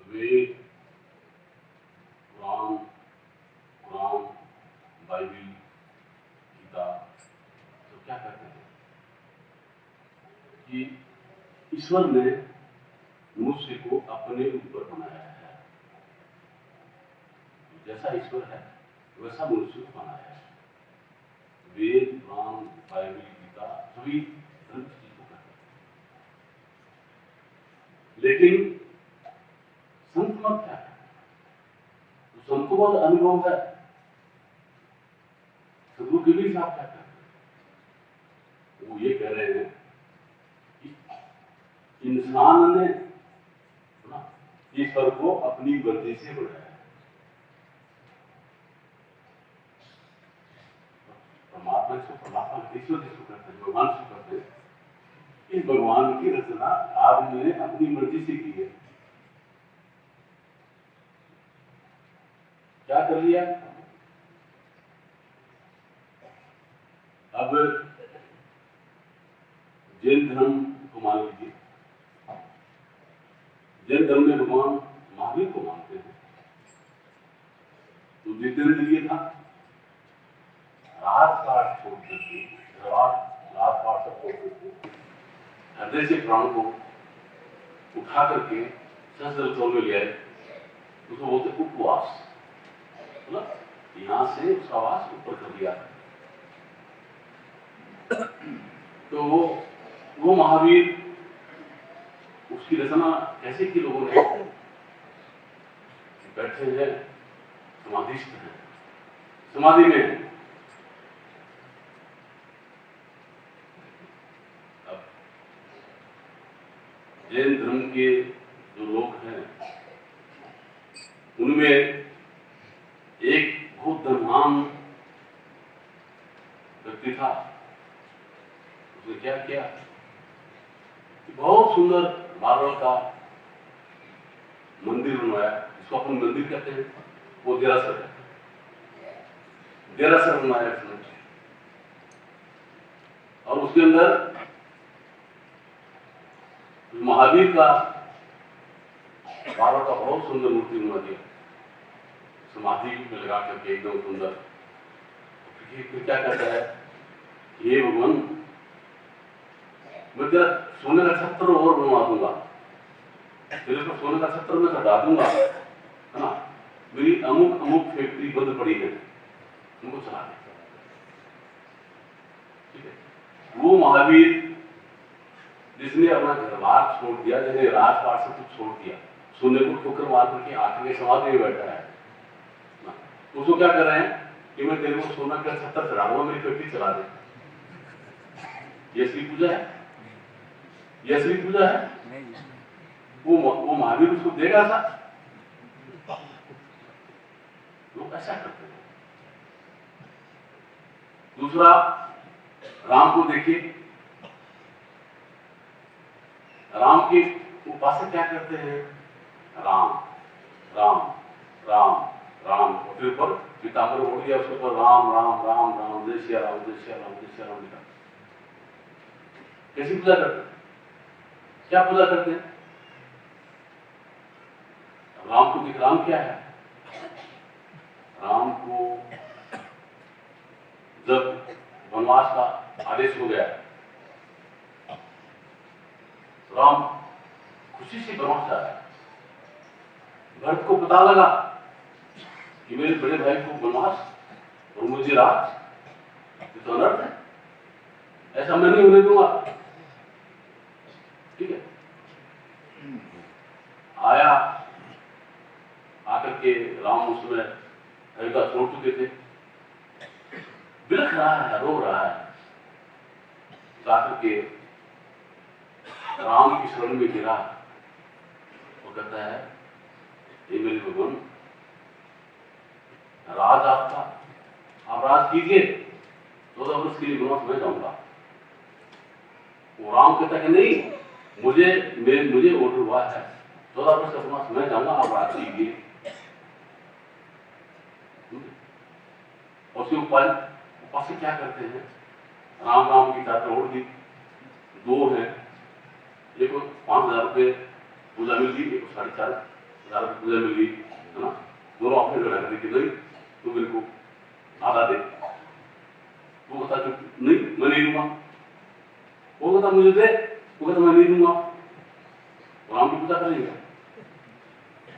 वेद, Quran, Bible, Gita तो क्या कहते हैं कि ईश्वर ने मनुष्य को अपने ऊपर बनाया है। जैसा ईश्वर है वैसा मनुष्य को बनाया है। वेद, कुरान, बाइबिल, गीता सभी ग्रंथ चीजों का है। लेकिन संत मत क्या है? तो संतों का अनुभव है। सदगुरु कबीर साहब क्या कहते हैं? वो ये कह रहे हैं कि इंसान ने ईश्वर को अपनी मर्जी से बनाया है। परमात्मा इसको परमात्मा ईश्वर जिसको कहते हैं, भगवान जिसको कहते हैं, इस भगवान की रचना आदमी ने अपनी मर्जी से की है। क्या कर लिया? अब जैन धर्म को मान लीजिए, जैन धर्म में भगवान महावीर को मानते हैं। तो जितेंद्रिय था, राजपाट छोड़ करके राजपाट सब हृदय से प्राण को उठा करके सहस्त्र तौल में ले आए, उसको बोलते उपवास, मतलब यहां से उसका आवाज ऊपर कर दिया। तो वो महावीर, उसकी रचना कैसे की लोगों ने, बैठे हैं समाधिस्थ हैं, समाधि में। अब जैन धर्म के जो लोग हैं उनमें एक बहुत धनवान व्यक्ति था। उसने क्या किया, बहुत सुंदर मार्बल का मंदिर बनवाया, जिसको अपन मंदिर कहते हैं, वो देरासर है, देरासर बनवाया उसने। और उसके अंदर महावीर का मार्बल का बहुत सुंदर मूर्ति बनवा दिया, समाधि में लगा करके एकदम सुंदर। फिर क्या कहता है, ये भगवान, मैं तेरा सोने का छत्र और बनवा दूंगा, तेरे को सोने का छत्र में चढ़ा दूंगा, है ना, मेरी अमुक अमुक फैक्ट्री बंद पड़ी है, उनको चला दे। ठीक है, वो महावीर जिसने अपना घर बार छोड़ दिया, जिसने राजपाट से कुछ छोड़ दिया, सोने को ठोकर मार करके आके समाधि में बैठा है, उसको क्या कर रहे हैं कि मैं तेरे को सोना का छत्र चढ़ा दूंगा, मेरी फैक्ट्री चला दे। ये श्री पूजा है, ये श्री पूजा है। वो महावीर उसको देगा सा, लोग ऐसा करते हैं। दूसरा, राम को देखिए, राम के उपासक क्या करते हैं, राम राम राम राम, और फिर ऊपर पीताम्बर ओढ़ दिया, उसके ऊपर राम राम राम राम, जय श्री राम जय श्री राम जय श्री राम लिखा। कैसी पूजा करते हैं, क्या पूजा करते हैं? राम को दिख, राम क्या है, राम को जब वनवास का आदेश हो गया, राम खुशी से वनवास जा रहा है। भरत को पता लगा कि मेरे बड़े भाई को वनवास और मुझे राज, ये तो अनर्थ है, ऐसा मैं नहीं होने दूंगा। ठीक है, आया, आकर के राम उस समय अयोध्या छोड़ चुके थे, बिलख रहा है, रो रहा है, जाकर के राम की शरण में गिरा, वो कहता है, ये मेरे भगवान, राज आपका, आप राज कीजिए, 14 वर्ष के लिए वनवास मैं जाऊंगा। वो राम कहता है कि नहीं, मुझे ऑर्डर हुआ है, 14 वर्ष का वनवास मैं जाऊंगा, आप राज कीजिए। और उसके उपासक क्या करते हैं, राम राम की चादर ओढ़ दी, दो हैं, एक को 5,000 रुपये पूजा मिल गई, एक को 4,500 रुपये पूजा मिल गई, है ना, दोनों आपने लड़ा कर दी, नहीं तो मेरे को आधा दे। वो कहता नहीं, मैं नहीं दूंगा। वो कहता मुझे दे, वो कहता मैं नहीं दूंगा। राम की पूजा करेंगे,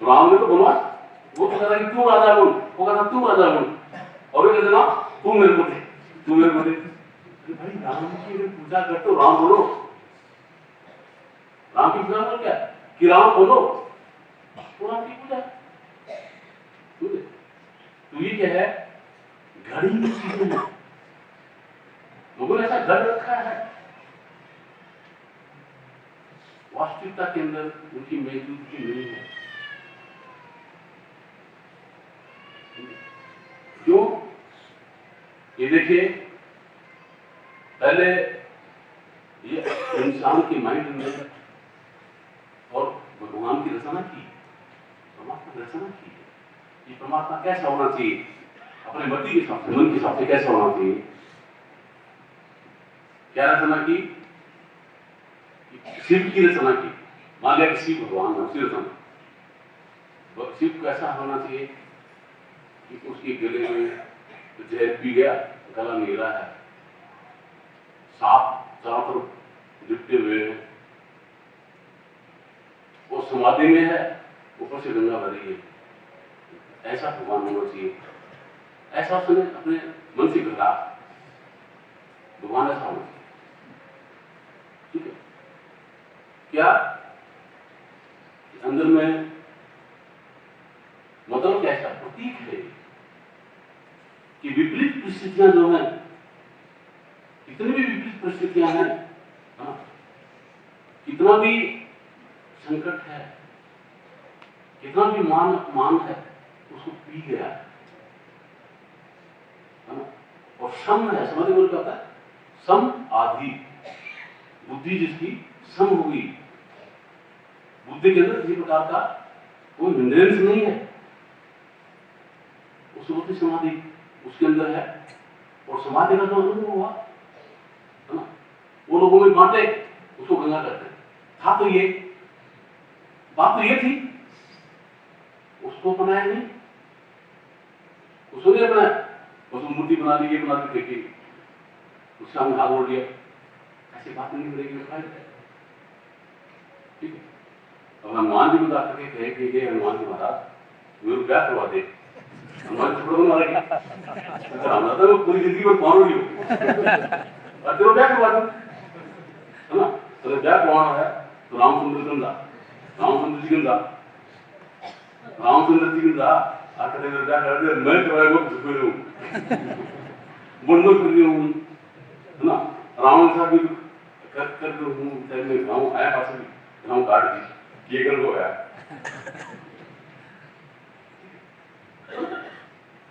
राम ने तो बोला, वो तो कहता कि तू राजा बोल, वो कहता तू राजा बोल, और वे कहते ना तू मेरे को दे, तू मेरे को दे। भाई राम की पूजा करते हो, राम बोलो, राम की पूजा बोल क्या कि राम बोलो, तो राम की पूजा। तो ये क्या है, घड़ी की चीजें हैं, लोगों ने ऐसा घर रखा है, वास्तविकता के अंदर उनकी मौजूदगी नहीं है। क्यों? ये देखिए, पहले ये इंसान के माइंड में और भगवान की रचना की, परमात्मा की रचना की, ये परमात्मा कैसा होना चाहिए, अपने मति के हिसाब से, मन के हिसाब से कैसा होना चाहिए। क्या रचना की? शिव की रचना की। मान लिया कि शिव भगवान है, उसी रचना। शिव को ऐसा होना चाहिए कि उसके गले में जहर पी गया, गला नीला है, सांप चारों तरफ लिपटे हुए हैं, वो समाधि में है, ऊपर से गंगा भरी है। ऐसा भगवान होना चाहिए, ऐसा उसने अपने मन से कहा, भगवान ऐसा होना चाहिए। ठीक है, क्या अंदर में मतलब क्या है, प्रतीक है कि विपरीत परिस्थितियां जो हैं, कितनी भी विपरीत परिस्थितियां हैं, कितना भी संकट है, कितना भी मान अपमान है, उसको पी गया है ना? और सम है, समाधि बोल क्या होता है? सम आदि, बुद्धि जिसकी सम होगी, बुद्धि के अंदर किसी प्रकार का कोई हिंड्रेंस नहीं है, उस बुद्धि समाधि उसके अंदर है। और समाधि का जो अनुभव हुआ है ना, वो लोगों में बांटे, उसको गंगा कहते हैं। था तो ये बात तो ये थी, उसको बनाया नहीं, उसने बनाया, बस मूर्ति बना ली, ये बना ली, फेंकी, उससे हमने हाथ जोड़ दिया, ऐसी बात नहीं करेगी। ठीक है, अब हनुमान जी को जाकर के कहे कि ये हनुमान जी महाराज मेरे क्या करवा दे, हनुमान जी छोड़ मारेगी, हमारा तो पूरी जिंदगी में कौन रही हो और तेरे क्या करवा दो, है ना? तो क्या करवाना है, तो रामचंद्र गंगा, रामचंद्र जी गंगा, रामचंद्र जी गंगा आकर क्या कर दे, मैं करवाए वो झुके रहूं, बंदो कर रही हूं, है ना? रावण साहब भी कर हूँ, चाहे मैं गाँव आया पास भी गाँव काट दी, ये कर हो गया।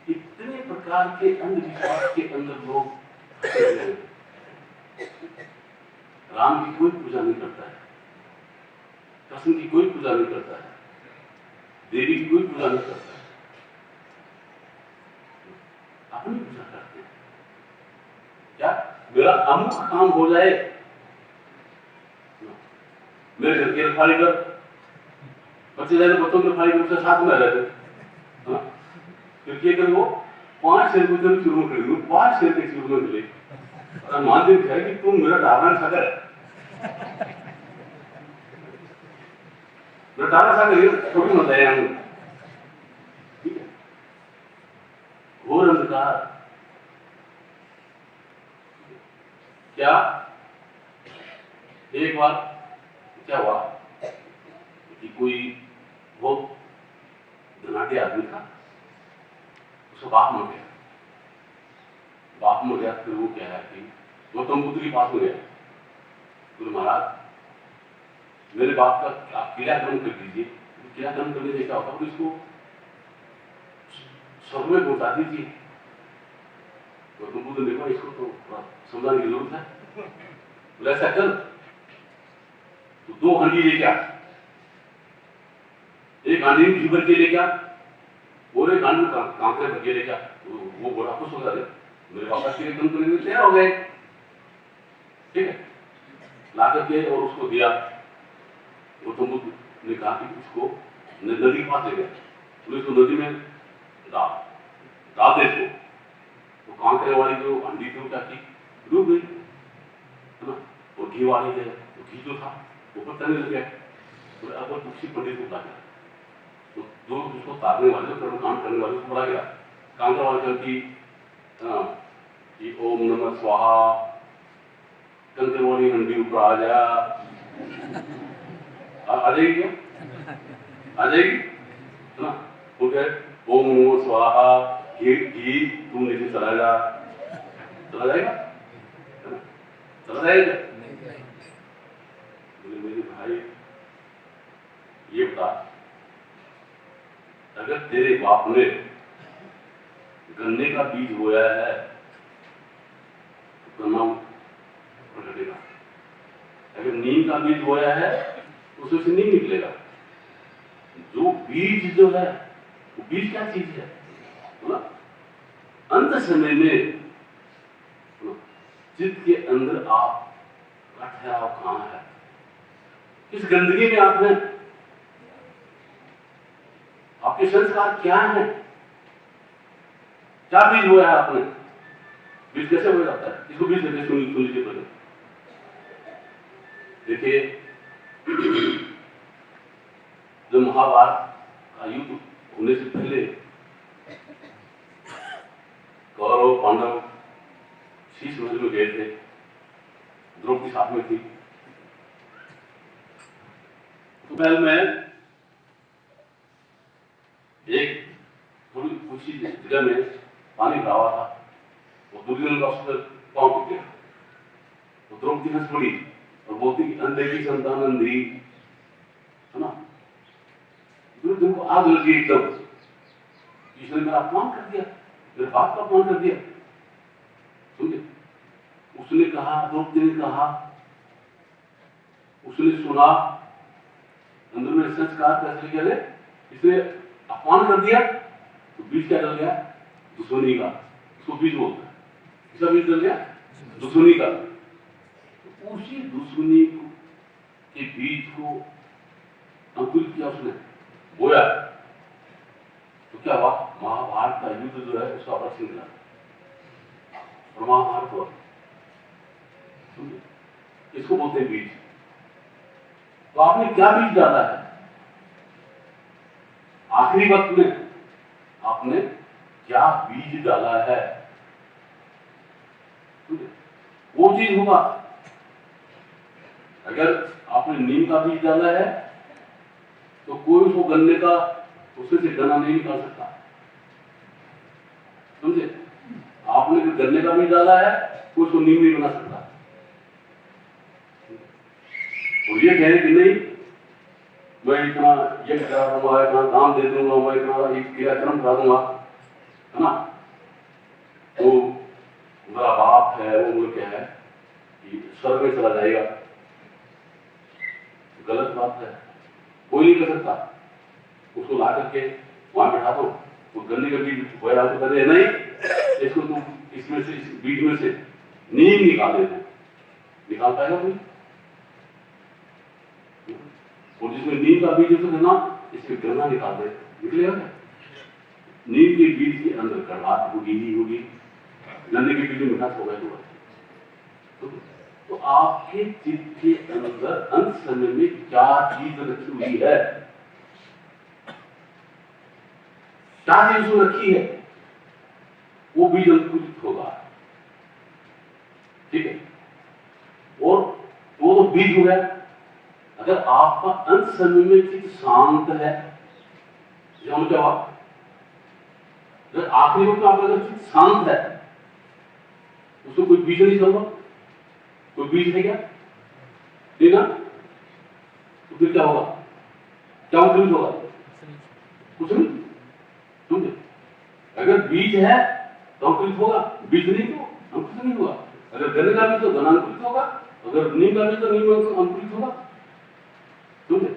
इतने प्रकार के अंधविश्वास के अंदर लोग, राम की कोई पूजा नहीं करता है, कृष्ण की कोई पूजा नहीं करता है, देवी की कोई पूजा नहीं करता है, अपनी पूजा करते हैं। क्या मेरा अमुक काम हो जाए, मेरे घर की रखवाली कर, बच्चे जाए तो बच्चों की रखवाली कर, उसके साथ में रहते, फिर क्या करें, वो 5 शेर को जब शुरू कर दूँ, 5 शेर के शुरू में मिले, और मान दिन है कि तुम मेरा डालना सागर, मेरा डालना सागर छोटी मत है, ठीक है, घोर अंधकार। क्या एक बार क्या हुआ कि कोई बहुत धनाढ़ आदमी था, उसका बाप मर गया, बाप मर गया, फिर वो क्या है कि गौतम बुद्ध के पास में गया, बोले महाराज मेरे बाप का आप क्रियाक्रम कर दीजिए, क्रियाक्रम करने से क्या होता है, इसको स्वर्ग में पहुंचा दीजिए। गौतम बुद्ध ने देखा इसको तो समझाने की जरूरत है, बोले ऐसा कर, तो 2 हांडी लेके आ, एक हांडी में घी भर के लेके आ, और एक हांडी में कांकरे भर के लेके आ। वो बड़ा खुश हो जाए, मेरे पापा के लिए कम करने में तैयार हो गए, ठीक है, ला करके और उसको दिया। गौतम बुद्ध ने कहा कि उसको नदी के पास ले गया, तो इसको नदी में डाल दे इसको, तो कांकरे वाली जो हांडी थी क्या की डूब गई, है ना? और घी वाली है, तो घी जो था ऊपर तैरने लग गया, तो अब तुलसी पंडित को बुला गया, तो जो उसको तारने वाले काम करने वाले उसको बुला गया, कांकरे वाले कि ओम नमः स्वाहा, कंकड़ वाली हंडी ऊपर आ जा, आ जाएगी क्या, आ जाएगी, है ना? वो कहे ओम नमः स्वाहा, घी तू नीचे चला जा, चला जाएगा, है ना? चला जाएगा। मेरे भाई ये बता, अगर तेरे बाप ने गन्ने का बीज बोया है तो गन्ना प्रकटेगा, अगर नीम का बीज बोया है तो उसमें से नीम निकलेगा। जो बीज जो है वो बीज क्या चीज है ना? अंत समय में चित्त के अंदर आप है, आप कहां है, इस गंदगी में आप हैं, आपके संस्कार क्या है, क्या बीज बोया है आपने, बीज कैसे हो जाता है, इसको बीज देते सुन लीजिए पहले, देखिए, जब महाभारत का युद्ध होने से पहले कौरव पांडव शीश महल में गए थे, द्रौपदी साथ में थी। तो महल में एक थोड़ी ऊंची जगह में पानी भरा हुआ था, वो दुर्योधन का उसका पांव टूट गया। तो द्रौपदी हंस पड़ी और बोलती कि अंधे की संतान अंधी, है ना। दुर्योधन को आग लगी एकदम, इसने मेरा अपमान कर दिया, मेरे बाप का अपमान कर दिया, समझे। उसने कहा, द्रौपदी ने कहा, उसने सुना, अंदर में संस्कार कैसे करे, इसने अपमान कर दिया, तो बीज क्या डल गया, दुश्मनी का। उसको बीज बोलता है, किसका बीज डल गया, दुश्मनी का। तो उसी दुश्मनी के बीज को अंकुरित किया उसने, बोया। तो क्या हुआ, महाभारत का युद्ध जो है उसका प्रश्न मिला और महाभारत हुआ। इसको बोलते हैं बीज। तो आपने क्या बीज डाला है आखिरी वक्त में, आपने क्या बीज डाला है, वो चीज होगा। अगर आपने नीम का बीज डाला है तो कोई उसको गन्ने का, उसमें से गन्ना नहीं निकाल सकता, समझे। आपने जो गन्ने का बीज डाला है कोई उसको नीम नहीं बना सकता। और ये कहे कि नहीं मैं इतना ये करा दूंगा, इतना दाम दे दूंगा, मैं इतना एक क्रियाक्रम करा दूंगा, है ना, तो मेरा बाप है वो बोल के है कि स्वर्ग में चला जाएगा। गलत बात है, कोई नहीं कर सकता। उसको ला करके वहां बैठा दो, वो गन्ने का बीज बोया तो करे नहीं, इसको तुम इसमें से, इस बीज में से नीम निकाल देते, निकाल पाएगा कोई। और जिसमें नीम का बीज है ना, इसमें गन्ना निकाल दे, निकलेगा क्या। नीम के बीज के अंदर कड़वाहट होगी ही होगी, गन्ने के बीज में मिठास होगा ही होगा। तो आपके चित्त के अंदर अंत समय में क्या चीज रखी हुई है, क्या चीज रखी है, वो बीज अंकुरित होगा, ठीक है। और वो तो बीज हो गया। अगर आपका अंत समय में चित्त शांत है, जब क्या हुआ, अगर आखिरी वक्त आपका अगर चित्त शांत है, उसको कोई बीज नहीं चल रहा, कोई बीज है क्या, नहीं ना, तो फिर क्या होगा, क्या अंकुरित होगा, कुछ नहीं, समझे। अगर बीज है तो अंकुरित होगा, बीज नहीं तो अंकुरित नहीं होगा। अगर गन्ने का बीज तो गन्ना अंकुरित होगा, अगर नीम का बीज तो नीम अंकुरित होगा, समझे।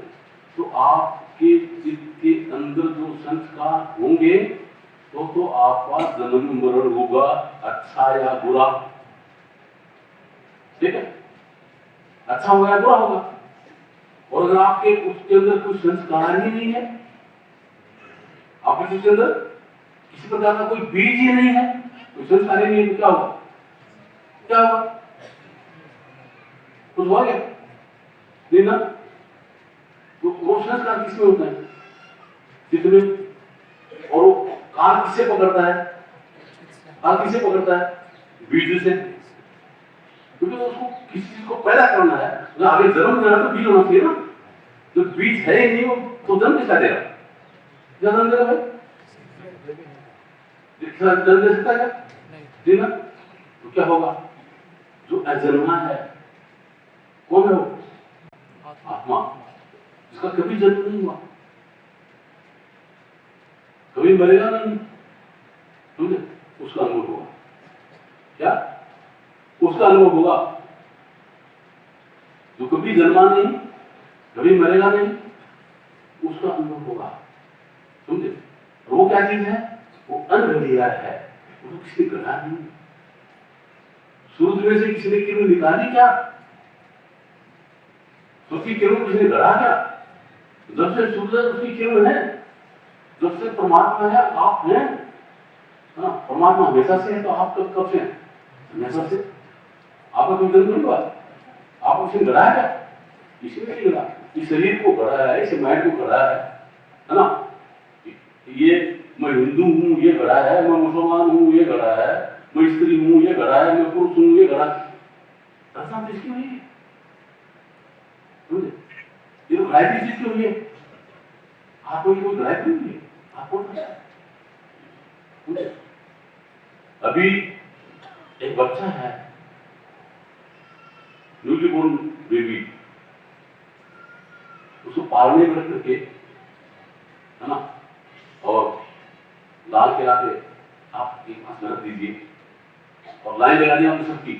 तो आपके चित्त के अंदर जो संस्कार होंगे तो आपका जन्म मरण होगा, अच्छा या बुरा, ठीक है, अच्छा होगा या बुरा होगा। और अगर आपके उसके अंदर कोई संस्कार ही नहीं है, आपके उसके अंदर किसी प्रकार का कोई बीज ही नहीं है, कोई संस्कार ही नहीं है, तो क्या होगा, क्या होगा, कुछ हुआ क्या, नहीं ना। तो वो संस्कार किसमें होता है, चित्त में। और वो काल किससे पकड़ता है, काल किससे पकड़ता है, बीज से। क्योंकि उसको किसी चीज को पैदा करना है, तो आगे जन्म देना तो बीज होना चाहिए ना। तो बीज है ही नहीं, वो तो जन्म कैसा देगा, क्या जन्म देगा भाई, जन्म दे सकता है नहीं ना। तो क्या होगा, जो अजन्मा है, कौन है वो, आत्मा, जिसका कभी जन्म नहीं हुआ, कभी मरेगा नहीं, समझे, उसका अनुभव होगा, क्या उसका अनुभव होगा, जो कभी जन्मा नहीं, कभी मरेगा नहीं, उसका अनुभव होगा, समझे। वो क्या चीज है, वो अनघड़िया है, वो किसी ने गढ़ा नहीं। सूरज में से किसी ने किरण निकाली क्या, सूरज की किरण किसी ने गढ़ा क्या, जब से सूरज उसकी किरण है, जब से परमात्मा है, आप हैं, परमात्मा हमेशा से है, तो आप कब से हैं, हमेशा से। आपका कोई जन्म नहीं हुआ, आप उसे गढ़ा क्या, इसमें नहीं गढ़ा, इस शरीर को गढ़ा है, इस माइंड को गढ़ा है ना। ये मैं हिंदू हूँ ये गढ़ा है, मैं मुसलमान हूँ ये गढ़ा है, मैं स्त्री हूँ ये गढ़ा है, मैं पुरुष हूँ ये गढ़ा है। रचना तो इसकी हुई है, ये तो गढ़ाई चीज की हुई है। आपको ये कोई गढ़ाई नहीं हुई है, आपको अभी एक बच्चा है, न्यूली बोर्न बेबी, उसको पालने में रख करके है ना, और लाल किला पे आप एक पास रख दीजिए और लाइन लगा दी आपने सबकी,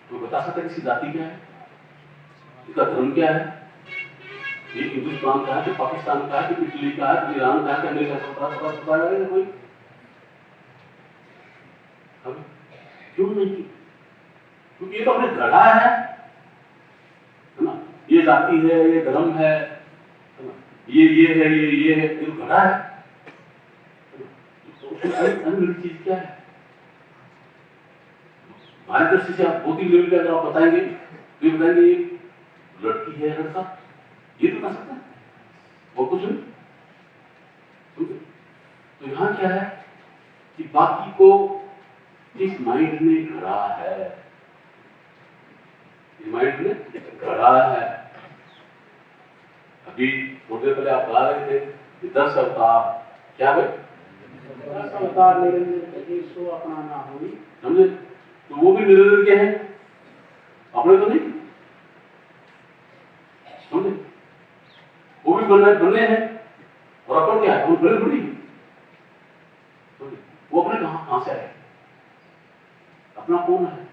तो बता सकता है किसी जाति क्या है, इसका धर्म क्या है, ये हिंदुस्तान का है कि पाकिस्तान का है कि इटली का है कि ईरान का है कि अमेरिका का, पता लगेगा कोई? क्यों नहीं? क्योंकि ये तो अपने गढ़ा है ना, ये जाति है, ये धर्म है, ये है, ये है, ये गढ़ा है। अन्य चीज क्या है? हमारे दृष्टि से आप भौतिक लेवल पे अगर आप बताएंगे तो ये बताएंगे ये लड़की है लड़का, ये तो बता सकता है, वो कुछ नहीं। तो यहाँ क्या है कि बाकी को इस माइंड ने गढ़ा है, इस माइंड ने गढ़ा है। अभी थोड़ी देर पहले आप गा रहे थे कि 10 अवतार, क्या भाई 10 अवतार निरंजन सो अपना ना हुई, समझे? तो वो भी निरंजन क्या है, अपने तो नहीं, समझे? वो भी बने हैं और अपन क्या है, वो बड़े बड़ी, वो अपने कहां से आए, अपना कौन है?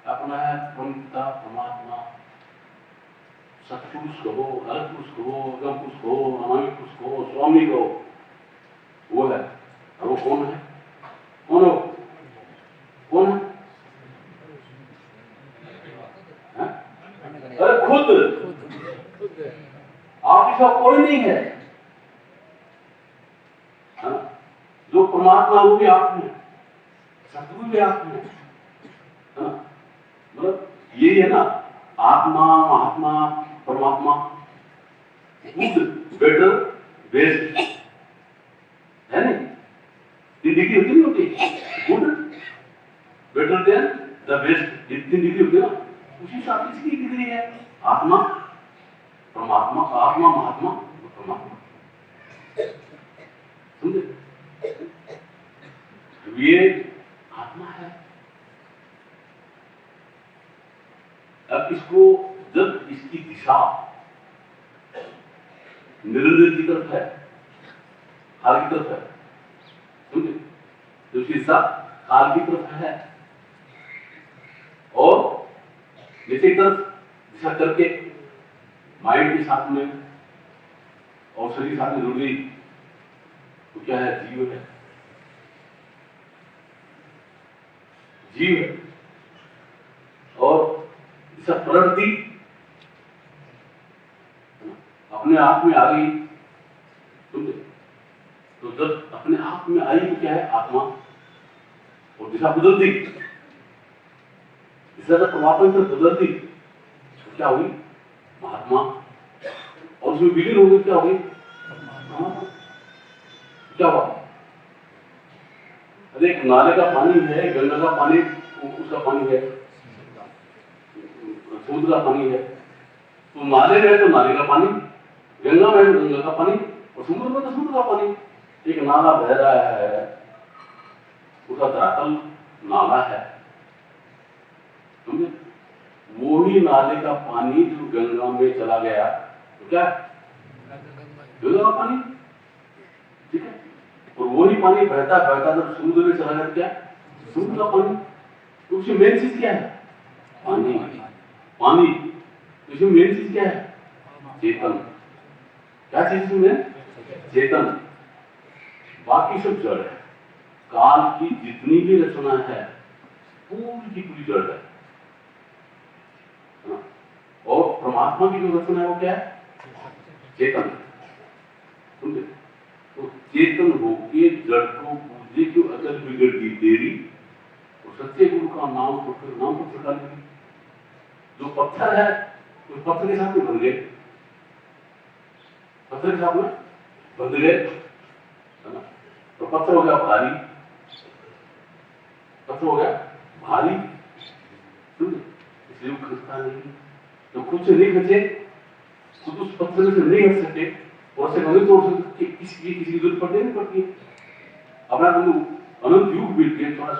अपना है परमपिता परमात्मा, सतपुरुष कहो, अलग पुरुष कहो, अगम पुरुष कहो, अनामी पुरुष कहो, स्वामी कहो, वो है। और वो कौन है? कौन हो? कौन है? अरे खुद, आप इसका कोई नहीं है, जो परमात्मा वो भी आप में, सतगुरु भी आप में, मतलब यही है ना, आत्मा महात्मा परमात्मा, गुड बेटर बेस्ट, है नहीं? तीन डिग्री होती नहीं होती, good better than the best, ये 3 डिग्री होती है ना, उसी हिसाब से इसकी डिग्री है, आत्मा परमात्मा, आत्मा महात्मा परमात्मा, समझे? ये आत्मा है। अब इसको जब इसकी दिशा निरंजन की तरफ है, काल की तरफ है, समझे? तो इसकी दिशा काल की तरफ है और नीचे की तरफ दिशा करके माइंड के साथ में और शरीर के साथ में जुड़ गई, तो क्या है? जीव है, जीव है। और दिशा पलट दी, अपने आप में आ गई, समझे? तो जब अपने आप में आई तो क्या है? आत्मा, और दिशा बदल दी, दिशा जब परमात्मा से बदल दी तो क्या हुई? महात्मा, और उसमें विलीन हो गई, क्या हुई? क्या हुआ? अरे एक नाले का पानी है, गंगा का पानी, उसका पानी है, समुद्र का पानी है, तो नाले में है तो नाले का पानी, गंगा में है तो गंगा का पानी, और समुद्र में तो समुद्र का पानी। एक नाला बह रहा है, उसका धरातल नाला है, समझे? वो ही नाले का पानी जो गंगा में चला गया तो क्या गंगा का पानी, ठीक है? और वही पानी बहता बहता जब समुद्र में चला गया, क्या समुद्र का पानी। तो उसकी मेन चीज क्या है? पानी, पानी। तो इसमें मेन चीज क्या है? चेतन। क्या चीज में? चेतन। बाकी सब जड़ है। काल की जितनी भी रचना है पूरी की पूरी जड़ है, और परमात्मा की जो रचना है वो क्या है? चेतन, समझे? तो चेतन होके जड़ को पूजे क्यों अकल बिगड़ दी तेरी, तो सच्चे गुरु का नाम तो फिर नाम को छुटा ली। जो पत्थर है उस पत्थर के साथ में बन गए, पत्थर के साथ में बंध गए, है ना। तो पत्थर हो गया भारी, पत्थर हो गया भारी, इसलिए वो खसता नहीं। तो खुद से नहीं खचे, खुद उस पत्थर से नहीं हट सके और से नहीं तोड़ सकते, किसी की जरूरत पड़ती नहीं पड़ती है। अपना तुम अनंत युग बीत गए, थोड़ा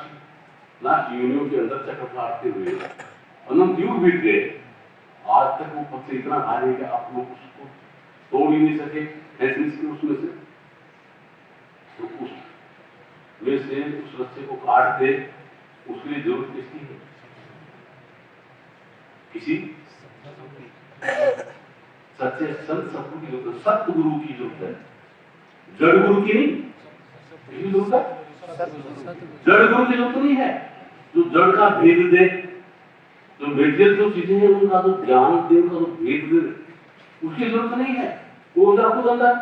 लास्ट यूनियन के अंदर चक्कर काटते हुए अनंत युग बीत गए, आज तक वो पत्थर इतना भारी है कि आप लोग उसको तोड़ ही नहीं सके, ऐसे नहीं उसमें से। तो उसमें से उस रस्से को काट दे, उसके लिए जरूरत किसकी है? किसी सच्चे संत सतगुरु की जरूरत है, सतगुरु की जरूरत है, जड़ गुरु की नहीं। किसकी जरूरत है? जड़ गुरु की जरूरत नहीं है, जो जड़ का भेद दे, जो मेटेरियल जो चीजें हैं उनका जो ज्ञान दे, उनका जो भेद दे, उसकी जरूरत नहीं है। वो जरा खुद अंदर,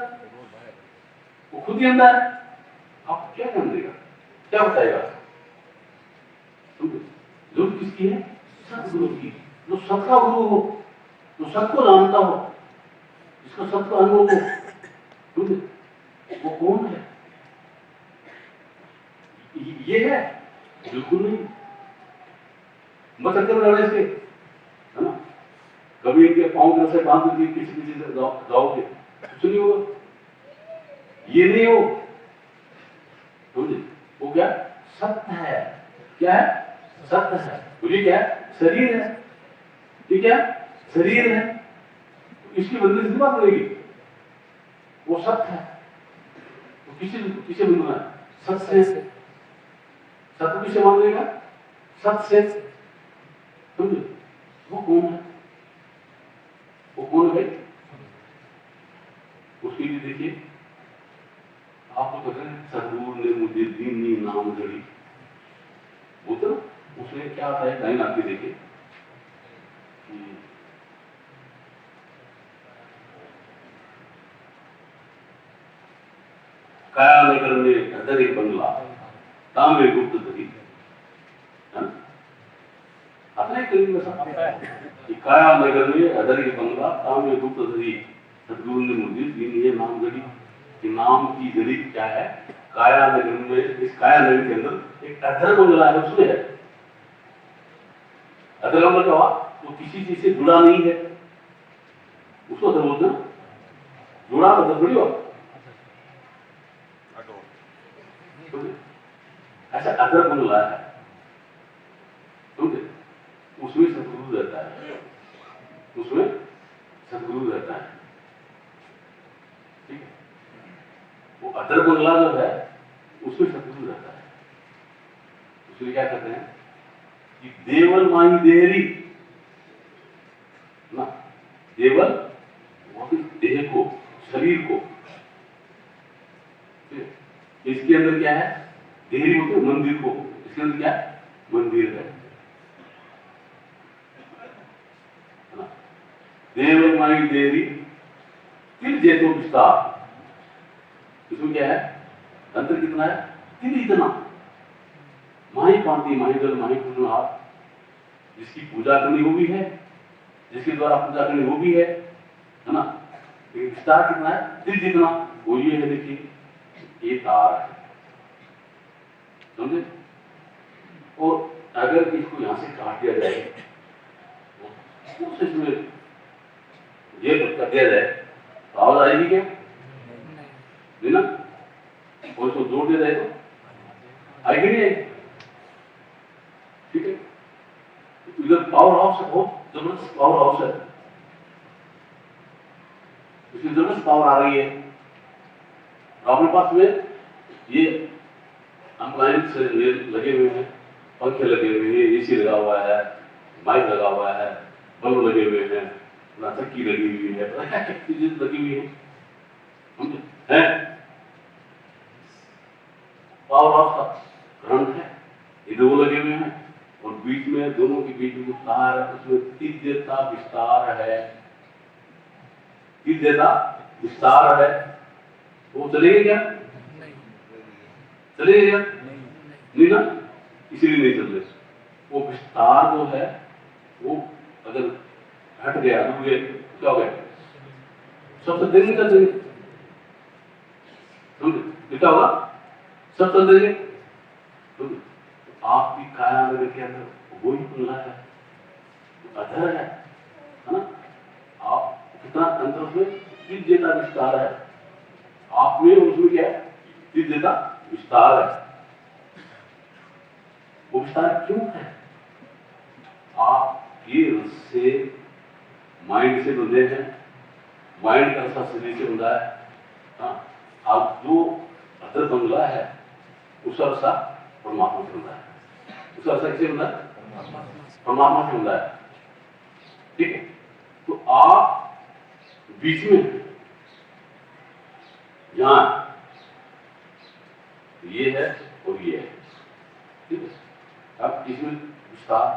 वो खुद ही अंदर है। आप क्या ज्ञान देगा, क्या बताएगा? जरूरत किसकी है? सतगुरु की, जो सत का गुरु हो, जो सत को जानता हो, जिसका सत का अनुभव हो, वो कौन है? ये है? बिल्कुल नहीं। बचकर लड़े से, है ना, कभी इनके पाँव से बांध के किसी से जाओगे, कुछ नहीं होगा। ये नहीं हो, समझे? वो क्या? सत्य है। क्या है? सत्य है। तो ये क्या है? शरीर है। ये क्या? शरीर है। इसकी बंधन से बात रहेगी, वो सत्य है। तो किसे बंधना है? सत्य से। सत्य किसे मान लेगा? सत्य से, समझे? वो कौन है? वो कौन है भाई? उसके लिए देखिए, आपको पता है सतगुरु ने मुझे दीनी नाम जड़ी, वो तो उसने क्या आता है, लाइन आती देखिए, काया नगर में अदर एक बंगला तांबे गुप्त धरी, अपने करीब में सब काया नगर में अदर एक बंगला तांबे गुप्त धरी, सतगुरु ने मुझे दीनी नाम जड़ी। कि नाम की जड़ी क्या है? काया नगर में, इस काया नगर के अंदर एक अधर बंगला है, उसमें है अधर बंगला। क्या हुआ? तो किसी चीज से जुड़ा नहीं है, उसको अधर बोलते हैं। जुड़ा अधर थोड़ी हो, ऐसा अधर बंगला है, समझे? उसमें सतगुरु रहता है, उसमें सतगुरु रहता है, ठीक है। वो अदर बंगला जो है उसमें सतगुरु रहता है। उसमें क्या कहते हैं कि देवल माही देहरी ना, देवल देह को, शरीर को, इसके अंदर क्या है? देहरी बोलते हैं मंदिर को, इसके अंदर क्या है? मंदिर है ना। देवल माही देहरी तिल जेतो विस्तार, इसमें क्या है? अंतर कितना है? तिल इतना। माही पांति माही जल माही पूर्णहार, जिसकी पूजा करनी वो भी है, जिसके द्वारा पूजा करनी वो भी है ना। विस्तार कितना है? तिल जितना। वो ये है, देखिए ये तार है, समझे? और अगर इसको यहां से काट दिया जाए, तो इसमें ये कर दिया जाए तो आवाज आएगी क्या? नहीं ना। और इसको जोड़ दिया जाए तो आएगी नहीं आएगी, ठीक है। इधर पावर हाउस है, बहुत जबरदस्त पावर हाउस है, इसकी जबरदस्त पावर आ रही है। अपने पास में ये अप्लायंस लगे हुए हैं, पंखे लगे हुए हैं, एसी लगा हुआ है, माइक लगा हुआ है, बल्ब लगे हुए हैं, चक्की लगी हुई है, क्या क्या चीजें लगी हुई है। पावर हाउस का करंट है, इधर वो लगे हुए हैं, और बीच में दोनों के बीच में जो तार है उसमें तीव्रता विस्तार है, तीव्रता विस्तार है। वो चलेगा क्या? चलेगा क्या? नहीं ना, इसीलिए नहीं चल रहे। वो विस्तार जो है वो अगर हट गया, रुक गया, क्या हो गया? सबसे देर निकल जाएगी। समझे? क्या होगा? सब चल देंगे। आपकी काया नगर के अंदर वही बंगला है, अधर है ना? आप कितना अंतर उसमें दिव्यता विस्तार है, आप में उसमें क्या है? दिव्यता विस्तार है। वो विस्तार क्यों है? आपके से माइंड से बंधे हैं, माइंड का रसा शरीर से बंधा है। हाँ, आप जो अदर बंगला है उसका रसा परमात्मा से बंधा है। उसका रसा किसे बंधा है? परमात्मा से बंधा है। ठीक है, तो आप बीच में यहां ये है और ये है। ठीक है, अब इसमें विस्तार,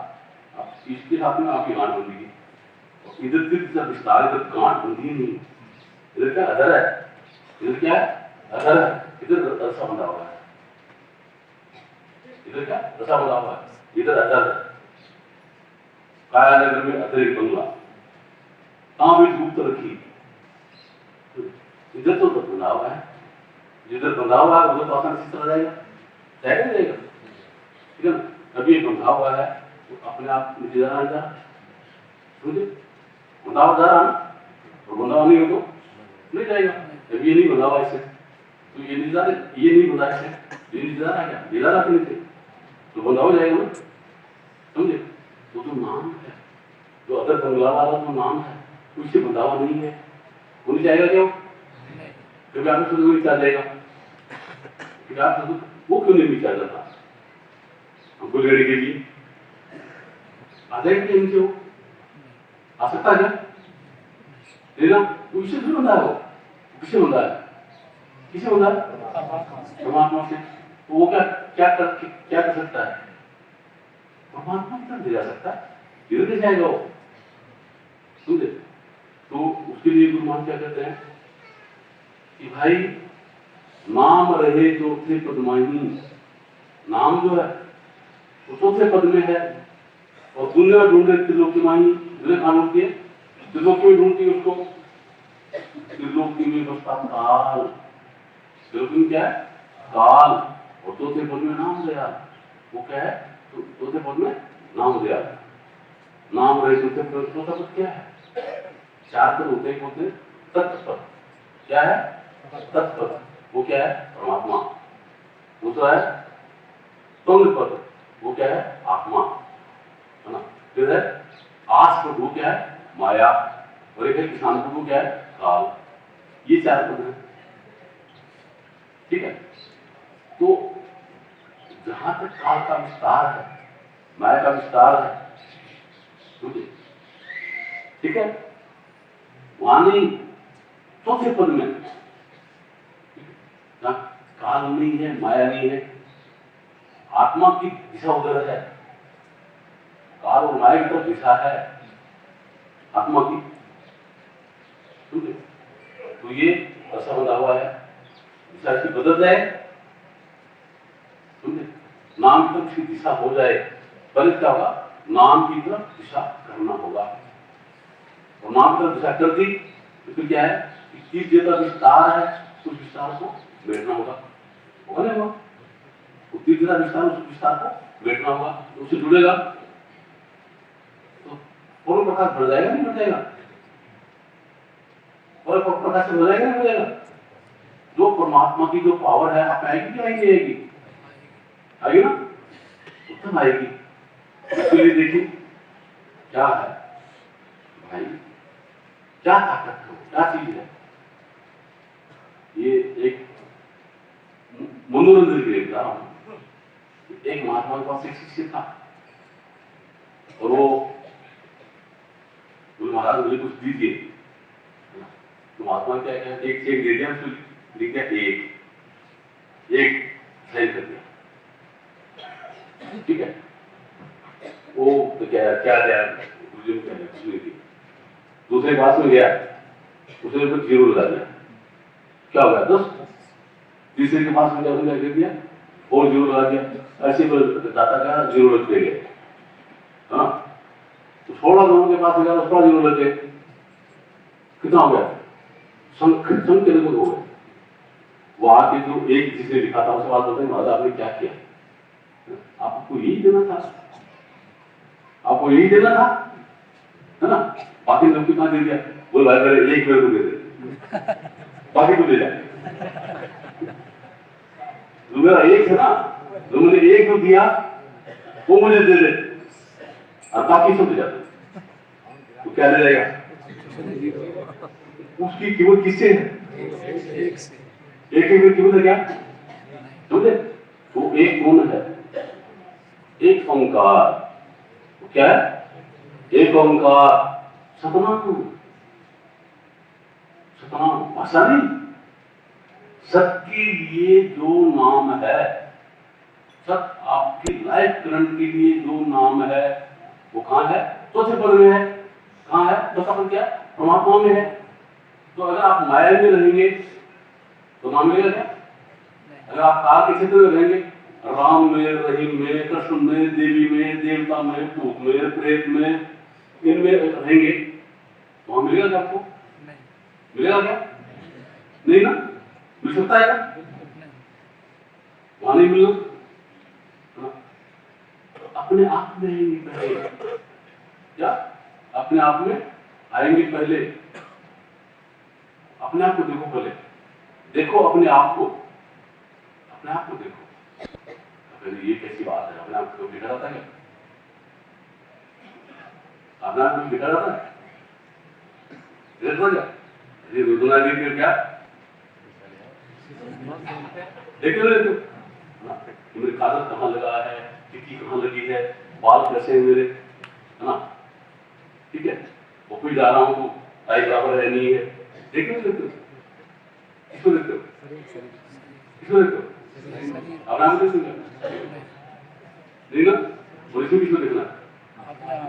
अब इसके साथ में आपकी गांठ बंधी है, इधर फिर विस्तार, इधर गांठ बंधी नहीं। इधर क्या अधर है, इधर क्या है? अधर है, इधर रसा बंधा हुआ है। इधर क्या रसा बंधा हुआ है, इधर अधर है। काया नगर में अधर एक बंगला, कहां भी धूप तो रखी, इधर तो बंधा हुआ है, जिधर बंधा हुआ है उधर तो आसान से चला जाएगा, जाएगा नहीं जाएगा? ठीक है ना? अभी ये बंधा हुआ है तो अपने आप नीचे जाना जा, समझे? बंधा हुआ जा रहा ना, और बंधा हुआ नहीं हो तो नहीं जाएगा। जब ये नहीं बंधा हुआ इससे तो ये नहीं जा रहा, ये नहीं बंधा इससे, ये नहीं जा रहा, क्या ये जा रहा अपने से, तो बंधा हो जाएगा ना, समझे? वो तो नाम है, जो अदर बंगला वाला जो नाम है उससे बंधा हुआ नहीं है, वो नहीं जाएगा क्या? कभी आपने सोचा नहीं चल जाएगा? वो क्यों नहीं चल जाता? हमको लेने के लिए आ जाएंगे इनसे, वो आ सकता है क्या? लेना वो इससे भी बंधा है, वो किससे बंधा है? किसे बंधा है? परमात्मा से। तो वो क्या कर सकता है? परमात्मा की तरफ ले जा सकता है, इधर ले जाएगा वो, समझे? तो उसके लिए गुरु महाराज क्या कहते हैं कि भाई नाम रहे चौथे पद माही, नाम जो है वो चौथे पद में है, और दुनिया ढूंढे त्रिलोकी माही, दुनिया कहां ढूंढती है? त्रिलोकी में ढूंढती है उसको। त्रिलोकी में बसता काल, त्रिलोकी में क्या है? काल, और चौथे पद में नाम दिया। वो क्या है? तो चौथे पद में नाम दिया, नाम रहे चौथे पद। चौथा पद क्या है? चार पद होते हैं, तत्पद। क्या है? तत्पद। वो क्या है? परमात्मा। दूसरा है तंग पद, वो क्या है? आत्मा, है ना? फिर है आस पद, वो क्या है? माया, और एक है किसान पद, वो क्या है? काल। ये चार पद है। ठीक है, तो जहां तक काल का विस्तार है, माया का विस्तार है, ठीक है, वहां नहीं, चौथे पद में ना काल नहीं है, माया नहीं है, आत्मा की दिशा उधर है, काल और माया की तरफ दिशा है आत्मा की, समझे? तो ये ऐसा बना हुआ है, दिशा इसकी बदल जाए, समझे? नाम की तरफ की दिशा हो जाए, पहले क्या होगा? नाम की तरफ दिशा करना होगा, और नाम की तरफ दिशा कर दी तो फिर क्या है? किस जगह विस्तार है, उस विस्तार को बैठना होगा, होगा नहीं होगा? तीस जगह विस्तार, उस विस्तार को बैठना होगा, तो उससे जुड़ेगा तो पूर्ण प्रकाश बढ़ जाएगा, नहीं बढ़ जाएगा? और प्रकाश से हो जाएगा, नहीं हो जाएगा? जो परमात्मा की जो पावर है आप आएगी कि आएगी? आएगी ना, उत्तम आएगी। इसलिए देखिए क्या है भाई, क्या ताकत है, क्या चीज है? ये एक मनोरंजन के लिए बता रहा हूं। एक महात्मा के पास एक शिष्य था, और वो बोले महाराज मुझे कुछ दीजिए। तो महात्मा क्या क्या एक चेक दे दिया, उसको लिख दिया एक साइन कर दिया, ठीक है? वो तो क्या दिया, कुछ नहीं दिया। दूसरे पास में गया, उसने ऊपर जीरो लगा दिया, क्या हो गया? 10। तीसरे के पास में गया, उसने क्या दिया? और जीरो लगा दिया, ऐसे दाता का जीरो लग गए, हाँ? तो 16 लोगों के पास गया, उसका जीरो लग गए, कितना हो गया? संख्या हो गया। वो आके जो एक जिसने लिखा था उसके बाद बोलते हैं महाराज आपने क्या किया, आपको यही देना था, आपको यही देना था, है ना। बाकी सबको कहाँ दे दिया, बोल भाई मेरे एक मेरे को दे दे, बाकी को दे जाए। जो मेरा एक है ना, जो मुझे एक को दिया वो मुझे दे दे, और बाकी सब दे जाते, तो क्या दे जाएगा, उसकी कीमत किससे है, एक की कीमत है क्या, समझे। वो एक कौन है, एक ओंकार, क्या है, एक ओंकार सतनाम, सतनाम भाषा नहीं, सत के लिए जो नाम है, सत आपकी लाइफ करंट के लिए जो नाम है वो कहां है, चौथे पद में है, कहां है, चौथा पद क्या, परमात्मा में है। तो अगर आप माया में रहेंगे तो नाम मिलेगा क्या, अगर आप काल के क्षेत्र में रहेंगे, राम में, रहीम में, कृष्ण में, देवी में, देवता में, भूत में, प्रेत में, इनमें रहेंगे तो वहां मिलेगा क्या आपको, मिलेगा क्या, नहीं ना, मिल सकता है क्या, वहां नहीं मिलना। तो अपने आप में आएंगे पहले, क्या अपने आप में आएंगे पहले, अपने आप को देखो पहले, देखो अपने आप को, अपने आप को देखो। ये कैसी बात है, अपने आप को बिखरा जाता है, अपने आप को बिखरा जाता है, ये रुदना जी क्या देखो मेरे कागज कहाँ लगा है, टिक्की कहाँ लगी है, बाल कैसे हैं मेरे, है ना, ठीक है, ऑफिस जा रहा हूँ तो टाई बराबर है नहीं है, देखो देखो इसको देखो, इसको देखो, अपने आप को नहीं ना, और इसमें किसको देखना,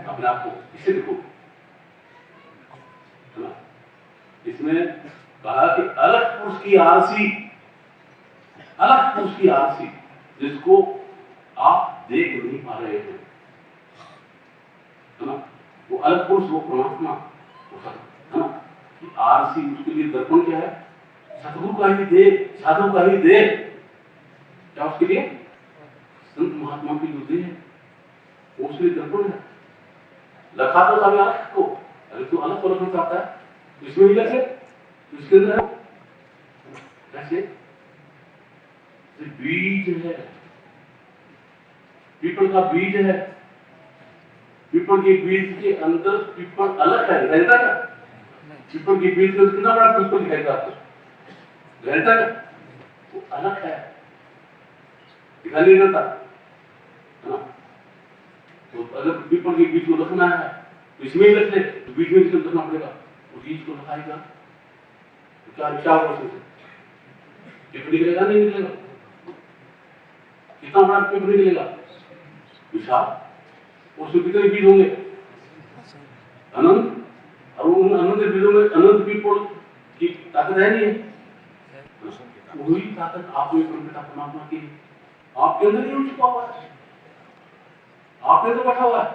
अपने आप को इससे देखो, है ना। इसमें कहा कि अलग पुरुष की आरसी, अलग पुरुष की आरसी जिसको आप देख नहीं पा रहे हैं, है ना, वो अलग पुरुष, वो परमात्मा, है ना, कि आरसी उसके लिए दर्पण क्या है, सतगुरु का ही दे, साधु का ही दे, क्या उसके लिए संत महात्मा की जो दे है वो उसके लिए दर्पण है। लखा तो सब अलग को, अगर तू अलग को रखना चाहता है तो इसमें ही लगे, तो इसके अंदर है कैसे, बीज है, पीपल का बीज है, पीपल के बीज के अंदर पीपल अलग है, रहता क्या, पीपल के बीज में कितना बड़ा पीपल दिखाएगा आपको, रहता क्या, वो अलग है, दिखाई नहीं देता, है ना। तो अगर पीपल के बीज को रखना है तो इसमें ही रख ले, तो बीज में किसको रखना पड़ेगा, वो बीज को रखाएगा, तो क्या विचार हो सकते, पेपर निकलेगा नहीं निकलेगा, कितना बड़ा पेपर निकलेगा, विशाल, उसमें कितने बीज होंगे, अनंत, और उन अनंत बीजों में अनंत पीपल की ताकत है नहीं है, वही ताकत आप में परमात्मा की आपके अंदर ही छुपा हुआ है, आपने तो बैठा हुआ है,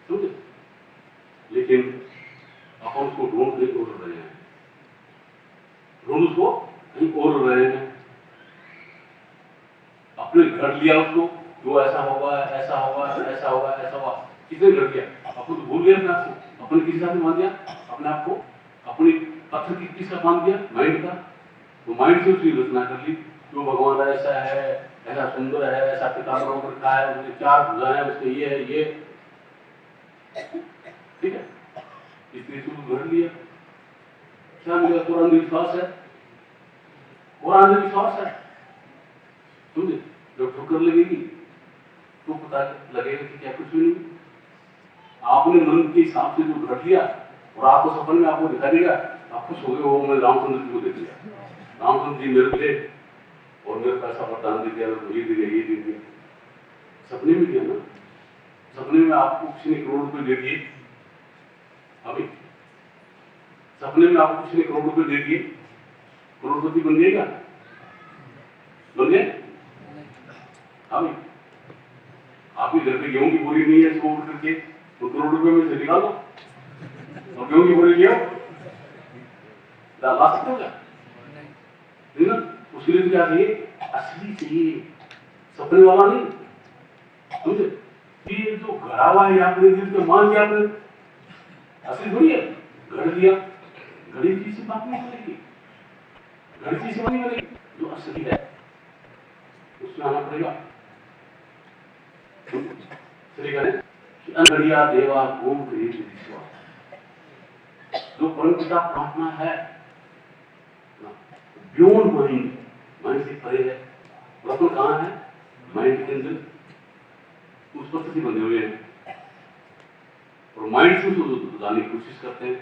समझे। लेकिन अपन उसको ढूंढ रहे हैं, ढूंढ उसको कहीं और रहे हैं, अपने घर लिया उसको, जो ऐसा होगा ऐसा होगा ऐसा होगा ऐसा होगा, किसने घर लिया, आपको तो भूल गया अपने आप को, अपने किसी साथ मान दिया अपने आप को, अपनी पत्थर की किसका मान दिया, माइंड का, तो माइंड से उसकी रचना कर ली, जो भगवान ऐसा है, ऐसा सुंदर है, ऐसा पिताम्बर होकर का है, उसके चार भुजाएं हैं, उसके ये है ये, ठीक है, इसलिए शुरू कर लिया, क्या मेरा पूरा अंधविश्वास है, पूरा अंधविश्वास है, समझे। जब ठोकर लगेगी तो पता लगेगा कि क्या कुछ भी नहीं, आपने मन के हिसाब से जो रख लिया और आपको सपन में आपको दिखा देगा, आप खुश हो गए, वो मैं रामचंद्र जी को देख लिया, रामचंद्र जी मेरे मिले और मेरे को ऐसा वरदान दे दिया, ये दे दिया, ये दे दिया, सपने में दिया ना, सपने में आपको किसी ने करोड़ रुपए दे दिए, अभी सपने में आपको किसी ने करोड़ रुपए दे दिए, करोड़पति बन गएगा, बन गए, अभी आपके घर पे गेहूं की बोरी नहीं है, इसको उठ करके तो करोड़ रुपए में से निकालो और गेहूं की बोरी लिया ला सकते हो क्या, है ना? उसके लिए तो क्या चाहिए? असली चाहिए, सपने वाला नहीं। समझे? ये जो गड़ा हुआ है आपने दिल के मान लिया आपने, असली थोड़ी है। गढ़ लिया, गढ़ी चीज से बात नहीं बनेगी, गढ़ी चीज से नहीं बनेगी। जो असली है उसमें आना पड़ेगा। श्री करें कि अनगढ़िया देवा ओम क्रिएट विश्वा, जो परम पिता प्रार्थना है बियॉन्ड माइंड, माइंड से परे है। प्रश्न कहाँ है? माइंड के अंदर। उस पर से बंधे हुए हैं और माइंड से उसको जानने की कोशिश करते हैं।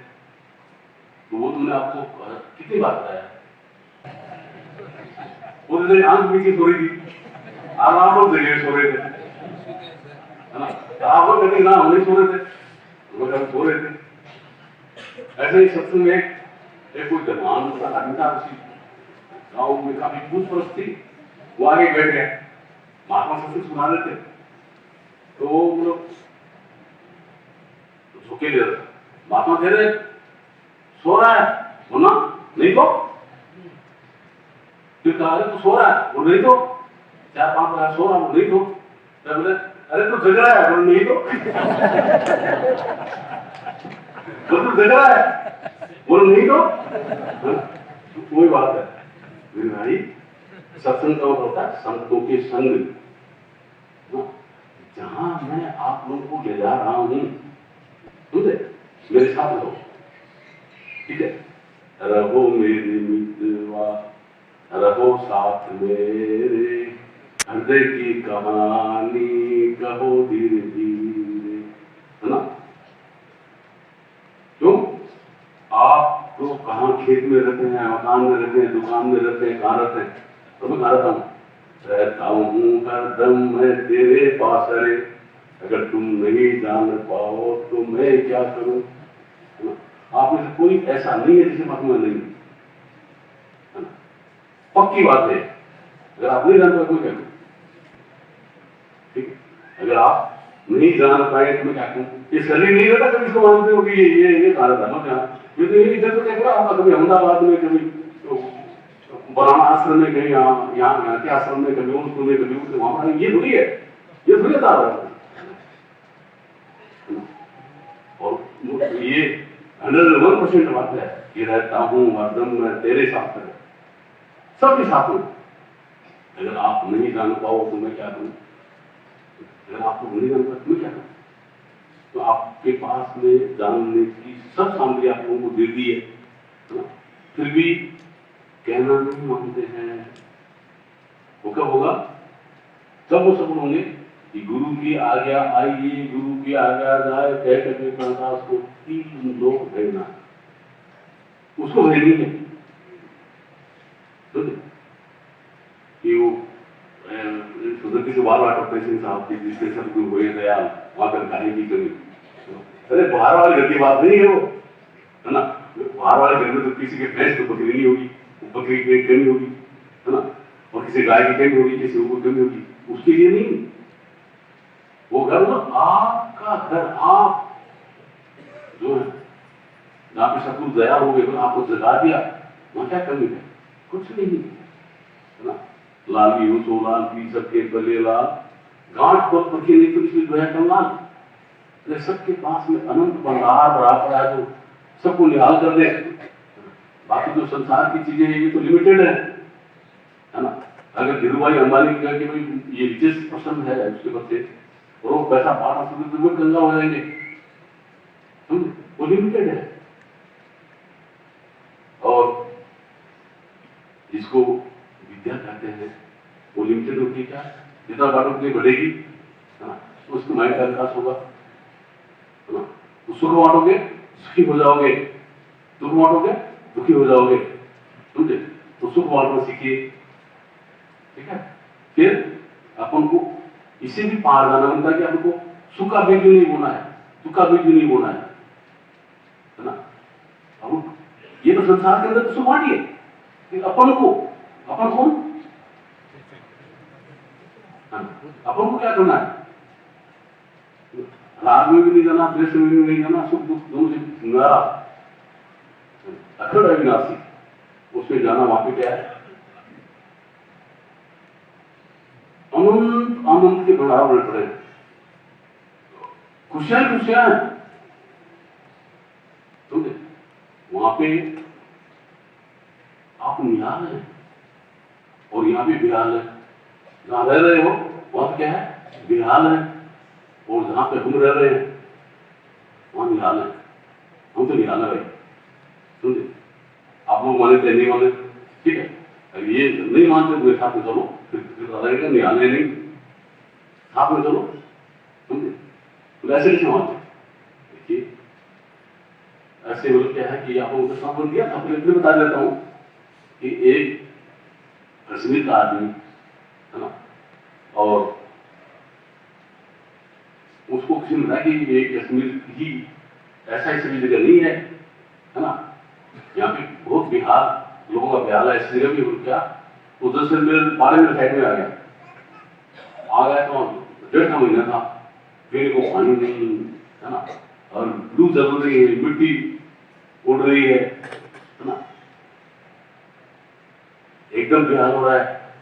तो वो तुमने आपको कितनी बार बताया? वो दिन आंख मीची सो रही थी, आराम से जगह सो रहे थे, है ना? आप लोग कभी ना हम नहीं सो रहे थे, वो कभी सो रहे थे। ऐसे ही सत्संग में एक कोई धनवान आदमी था, उसी गाँव में काफी पूछ परस्त थी। वो आगे बैठ गया, महात्मा सत्संग सुना रहे थे, तो वो लोग झुके दे रहे, महात्मा कह रहे सो रहा है, बोला नहीं तो फिर कहा अरे तू सो रहा है, वो नहीं तो 4-5 बार सो रहा, वो नहीं तो बोले अरे तू जग रहा है, वो नहीं तो तू जग रहा है, वो नहीं तो वही बात है मेरे भाई। सत्संग का होता है संतों के संग, जहां मैं आप लोगों को ले जा रहा हूं, समझे? मेरे साथ रहो, ठीक है? रहो मेरे मित्रवा, रहो साथ मेरे, हृदय की कहानी कहो धीरे धीरे, है ना? क्यों? आप तो कहाँ खेत में रहते हैं, मकान में रहते हैं, दुकान में रहते हैं, कहाँ रहते हैं? तो मैं कहाँ रहता हूँ हरदम मैं तेरे पास रे, अगर तुम नहीं जान पाओ तो मैं क्या करूं? आप में से कोई ऐसा नहीं है जिसे महात्मा नहीं, है ना? पक्की बात है, अगर आप नहीं जान पाए कोई क्या करूं? ठीक है? अगर आप नहीं जान पाए तो मैं क्या कहूं? ये शरीर नहीं रहता कभी इसको मानते हो कि ये कहा रहता है क्या? ये तो ये इधर तो क्या करा आपका, कभी अहमदाबाद में, कभी बराना आश्रम में, कहीं यहाँ के आश्रम में, कभी उनको में, कभी उनको वहां, ये थोड़ी है, ये थोड़ी था। और ये 101% बात है कि रहता हूँ हरदम मैं तेरे साथ में, सबके साथ में। अगर आप नहीं जान पाओ तो मैं क्या करूं? अगर आपको नहीं जान पाओ तो मैं क्या करूं? तो आपके पास में जानने की सब सामग्री आप लोगों को दे दी है, फिर भी कहना नहीं मानते हैं। वो कब होगा? कब वो सफल होंगे कि गुरु की आज्ञा आइए, गुरु की आज्ञा जाए, कह करके प्रकाश को 3 लोग भेजना, उसको भेजनी है। कि वो सुधरती से बार बार करते सिंह साहब की जिसके सदगुरु हुए दयाल, वहां पर गाने की कमी। अरे बाहर वाली घर की बात नहीं है वो, है ना? बाहर वाले घर में तो किसी के भैंस तो बकरी नहीं होगी, बकरी की कमी होगी, है ना? और किसी गाय की कमी होगी, किसी को कमी होगी, उसके लिए नहीं। वो घर ना आपका घर, आप जो है जहाँ पे सतगुरु दया हो गए, आपको जगा दिया, वहां क्या कमी है? कुछ नहीं है ना? लाली हो तो लाल की सबके बले लाल, गांठ को पकी नहीं तो इसमें दया कर लाल। सबके पास में अनंत भंडार भरा पड़ा है, जो सबको निहाल कर दे। बाकी जो संसार की चीजें हैं ये तो लिमिटेड है ना? अगर धीरूभाई अंबानी की कहे कि भाई ये रिचेस्ट पर्सन है उसके बच्चे, और वो पैसा पाना तो वो गंगा हो जाएंगे, वो लिमिटेड है। और जिसको विद्या कहते हैं वो लिमिटेड होती है। क्या जितना बांटो उतनी बढ़ेगी, उसको माइंड का विकास होगा, है ना? तो सुख बांटोगे सुखी हो जाओगे, दुख बांटोगे दुखी हो जाओगे, समझे? तो सुख बांटना सीखिए, ठीक है? फिर अपन को इसे भी पार जाना बनता है कि आपको सुख का बीज भी नहीं बोना है, दुख का बीज भी नहीं बोना है ना? अब ये तो संसार के अंदर तो सुख बांटिए, फिर अपन को, अपन कौन, अपन को क्या करना है? राग में भी नहीं जाना, द्वेष में भी नहीं जाना, सुख दुख दोनों से नारा अखंड अविनाशी, उसमें जाना। वहां पे क्या है? अनंत आनंद के भंडार में पड़े, खुशियां खुशियां हैं। समझे? वहां पे आप निहाल है और यहाँ भी बिहाल है। जहां रह रहे हो वहां क्या है? बिहाल है। और जहां पे हम रह रहे हैं वहां निहाल है। हम तो निहाल है भाई। समझे? आप लोग मानते नहीं माने, ठीक है, अगर ये नहीं मानते मेरे साथ में चलो, फिर लगेगा निहाल है नहीं, साथ में चलो। समझे? तो ऐसे कैसे मानते? देखिए ऐसे मतलब क्या है कि आपको सामान दिया था, फिर बता देता हूं कि एक कश्मीर का आदमी है ना, और उसको किसी ने बताया कि ये कश्मीर ही ऐसा ही सभी जगह नहीं है ना, यहाँ पे बहुत बिहार लोगों का बिहार है, ऐसी जगह भी हो क्या, उधर से मेरे 12 मिनट साइड में आ गया तो 1.5 महीना था, पीने को पानी नहीं है ना, और लू चल रही है, मिट्टी उड़ रही है ना, एकदम बेहाल हो रहा है,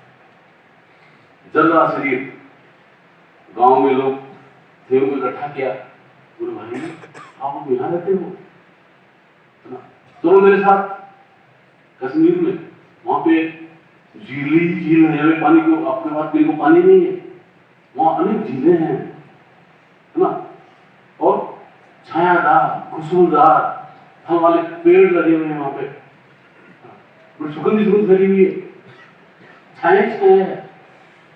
जल रहा शरीर। गांव में लोग थे, उनको इकट्ठा किया, बोले भाई आप यहाँ रहते हो है ना, चलो मेरे साथ कश्मीर में, वहां पे झील है, पानी को आपके पास पीने को पानी नहीं है, वहां अनेक झीलें हैं है ना, और छायादार खुशबूदार फल वाले पेड़ लगे हुए हैं वहां पे, सुगंधी सुगंध फैली हुई है, छाया है,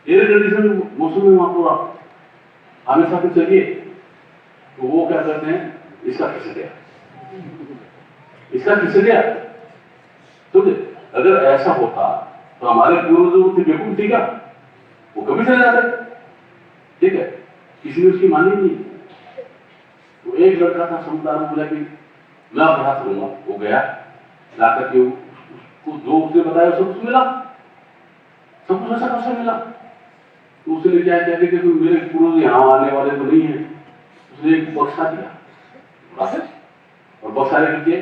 एयर कंडीशन मौसम में वहां पूरा हमेशा पे चलिए। तो वो क्या करते हैं, इसका खिसक गया, इसका खिसक गया। तो अगर ऐसा होता तो हमारे पूर्वज थे बेवकूफ थे क्या, वो कभी चले जाते, ठीक है, किसी ने उसकी मानी नहीं। तो एक लड़का था समझदार, बोला कि मैं अभ्यास करूंगा, वो गया जाकर के उसको जो उसने बताया सब कुछ मिला, सब कुछ ऐसा कैसा मिला। तो उसने क्या किया कि मेरे पूर्वज यहाँ आने वाले तो नहीं है, उसने एक बक्सा दिया और बक्सा लेकर के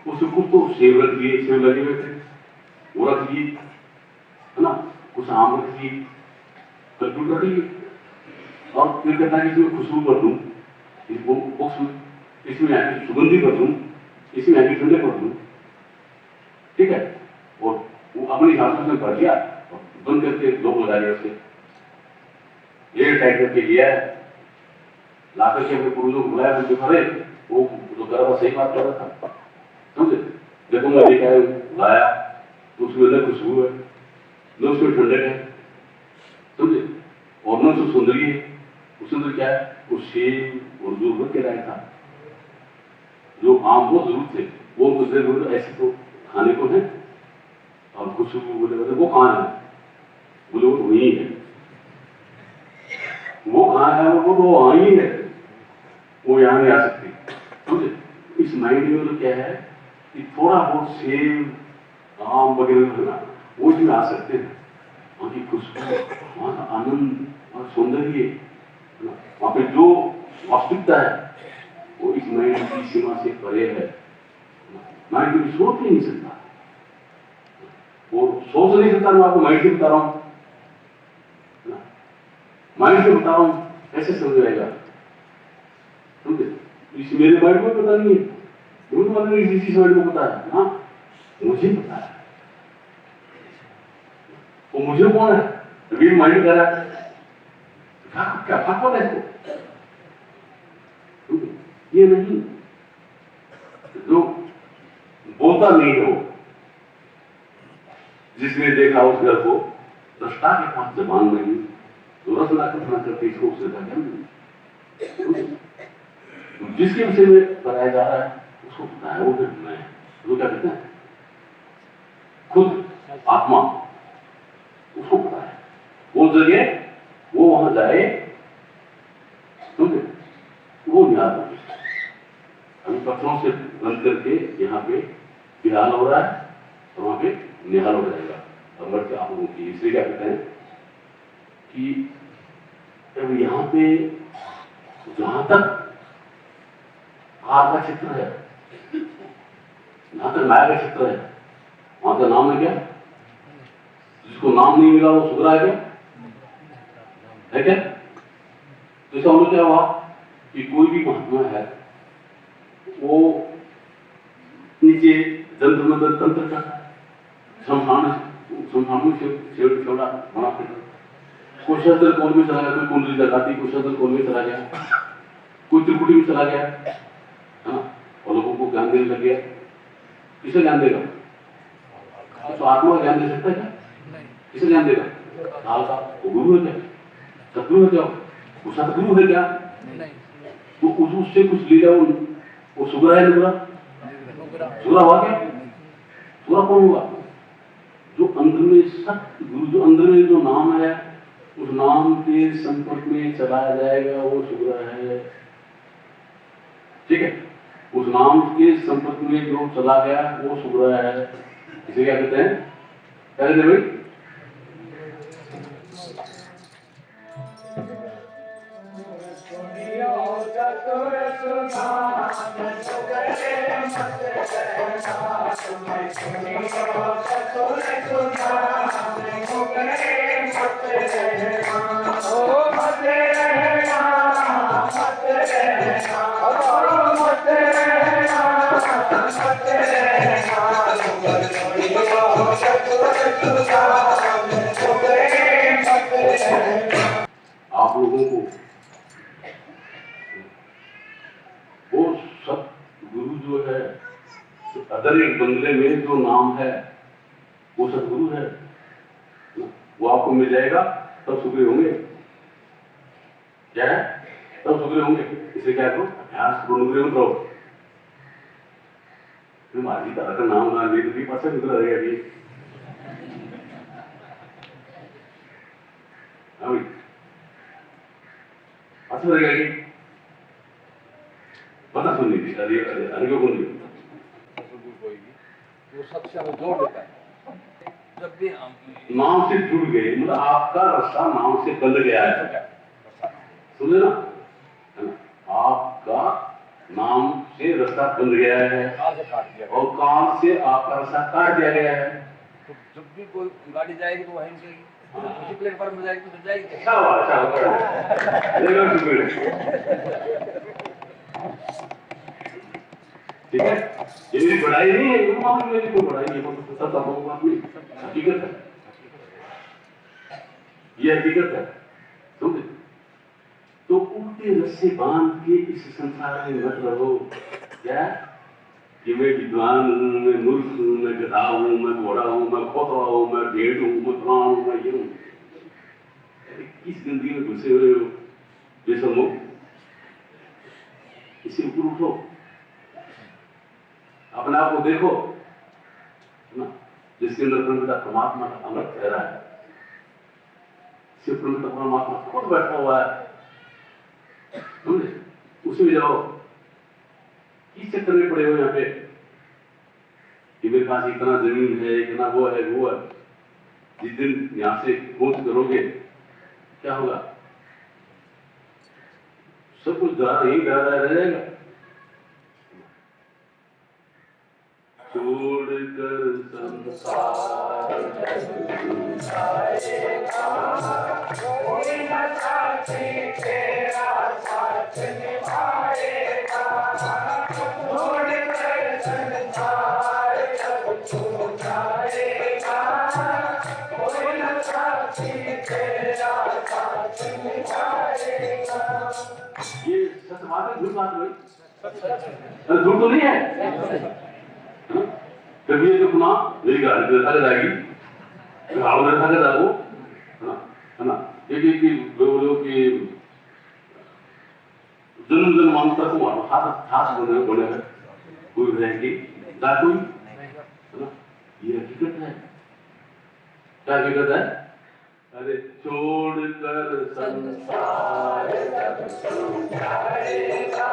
उससे कुछ तो सेब रख दिए, सेब लगे हुए थे वो रख दिए है ना, कुछ आम रख दिए, कद्दू रख लिए, और फिर कहता है कि इसमें खुशबू कर दूं, इसको बॉक्स में, इसमें आके सुगंधी कर दूं, इसमें आके ठंडे कर दूं, ठीक है, और वो अपने हिसाब से उसने कर दिया, बंद करके लोग लगा दिया उसे, एयर टाइट करके लिया है, ला करके अपने पूर्वजों को बुलाया, उनके खड़े, वो जो कर रहा था सही बात कर रहा था, समझे? देखो मैं देखा है लाया तो उसमें अलग खुशबू है, न उसमें ठंडक है, समझे, और न उसमें सुंदरी है, उसके अंदर क्या है, वो सेब और जो रख के लाया था, जो आम वो जरूर थे, वो मुझे ऐसे तो खाने को है, और खुशबू बोले वो कहाँ है, बोले वो वही है, वो कहाँ है, वो वहाँ ही है, वो यहाँ नहीं आ सकती, समझे? इस माइंड में तो क्या है कि थोड़ा बहुत सेब आम वगैरह ना वो भी आ सकते हैं, वहाँ की खुशबू, वहाँ का आनंद और सौंदर्य, वहाँ पे जो वास्तविकता है वो इस माइंड की सीमा से परे है, माइंड कभी सोच ही नहीं सकता, वो सोच नहीं सकता। मैं आपको माइंड से बता रहा हूँ, माइंड से बता रहा हूँ, कैसे समझ आएगा, समझे? इस मेरे माइंड को पता नहीं है, मुझे इसी माइंड को पता है, हाँ मुझे पता है, वो मुझे कौन है, अभी माइंड कर रहा है, क्या फर्क पड़ा है इसको, ये नहीं, जो बोलता नहीं है वो, जिसने देखा उस घर को रस्ता के पास जबान नहीं, तो रस ला कल्पना करके इसको उससे ज्ञान, जिसके विषय में बताया जा रहा है उसको पता है, वो घटना है, वो क्या कहते हैं, खुद आत्मा, उसको पता है, वो जगह वो वहां जाए, समझे, वो निहाल हो, अभी पत्थरों से बंद करके यहाँ पे बिहाल हो रहा है और वहां पे निहाल हो जाएगा। और बढ़ के आप लोगों की इसलिए क्या कहते हैं कि अब यहाँ पे जहां तक आग का क्षेत्र है, जहां तक माया का क्षेत्र है, वहां का नाम है क्या, जिसको नाम नहीं मिला वो सुधरा है क्या, है क्या? तो इसका मतलब क्या हुआ कि कोई भी महात्मा है वो नीचे जंत्र मंत्र तंत्र का शमशान में छोड़ा बना फिर कोई शस्त्र कौन में चला गया, कोई कुंडली लगाती, कोई शस्त्र कौन में चला गया, कोई त्रिकुटी में चला गया, है ना, और लोगों को ज्ञान देने लग गया। किसे ज्ञान देगा? तो आत्मा का ज्ञान दे सकता है क्या? किसे ज्ञान देगा? काल का। वो गुरु है क्या? सतगुरु है क्या? वो सतगुरु है क्या? तो उससे कुछ ले जाओ, वो सुगरा है नुगरा? सुगरा हुआ क्या? सुगरा कौन हुआ? जो अंदर में सतगुरु, जो अंदर में जो नाम है उस नाम के संपर्क में चला जाएगा, वो सुगरा है। ठीक है, उस नाम के संपर्क में जो चला गया वो सुगरा है। इसे क्या कहते हैं? क्या कहते हैं भाई? आप लोगों को वो सतगुरु जो है, तो अदर एक बंगले में जो नाम है वो सतगुरु है, वो आपको मिल जाएगा तब सुखी होंगे। क्या है? तब सुखी होंगे। इसे क्या करो? अभ्यास करो, अनुग्रह करो। फिर माजी तरह का नाम ना ले तो पास निकल रहेगा जी। अच्छा रहेगा जी। पता सुन लीजिए, अरे को बोल वो सबसे हमें जोड़ देता है। जब भी हम नाम से जुड़ गए, मतलब आपका रास्ता नाम से बंध गया है। सुने ना, आपका नाम से रास्ता बंध गया है काल से काट दिया और काल से आपका रास्ता काट दिया गया है। तो जब भी कोई गाड़ी जाएगी तो वहीं जाएगी, उसी प्लेटफॉर्म में जाएगी तो जाएगी। अच्छा हुआ, अच्छा हुआ। ठीक है, ये मेरी बड़ाई नहीं है, ये मालूम मेरी कोई बड़ाई नहीं है, सब बात नहीं, हकीकत है, ये हकीकत है। समझे? तो उल्टे रस्से बांध के इस संसार में मत रहो। क्या कि मैं विद्वान हूं, मैं मूर्ख हूं, मैं गधा हूं, मैं घोड़ा हूं, मैं खोतरा हूं, मैं भेड़ हूं, मैं फलाना हूं, मैं ये हूं। किस जिंदगी में घुसे हुए हो बेसमो? इसे ऊपर उठो, अपने आप को देखो ना, जिसके अंदर परमपिता परमात्मा का अमृत बह रहा है। सिर्फ परमपिता परमात्मा खुद बैठा हुआ है, समझे? उसमें जाओ। किस चक्कर में पड़े हो यहाँ पे कि मेरे पास इतना जमीन है, इतना वो है, वो है। जिस दिन यहाँ से खोज करोगे क्या होगा? सब कुछ यही रह जाएगा। छोड़कर संसार कोई न साथी तेरा साथ निभाएगा, छोड़कर संसार जब तू जाएगा, कोई न साथी तेरा साथ निभाएगा। ये सच बात है, झूठ बात है? झूठ तो नहीं है। कभी ये सुना मेरी गाड़ी देखा जाएगी, गाँव देखा जाएगो, है ना? एक बोलो कि जन्म जन्मांतर को हाथ हाथ बोले कोई रहेगी ना, कोई, है ना? ये हकीकत है। क्या हकीकत है? अरे छोड़कर संसार जब तू जाएगा,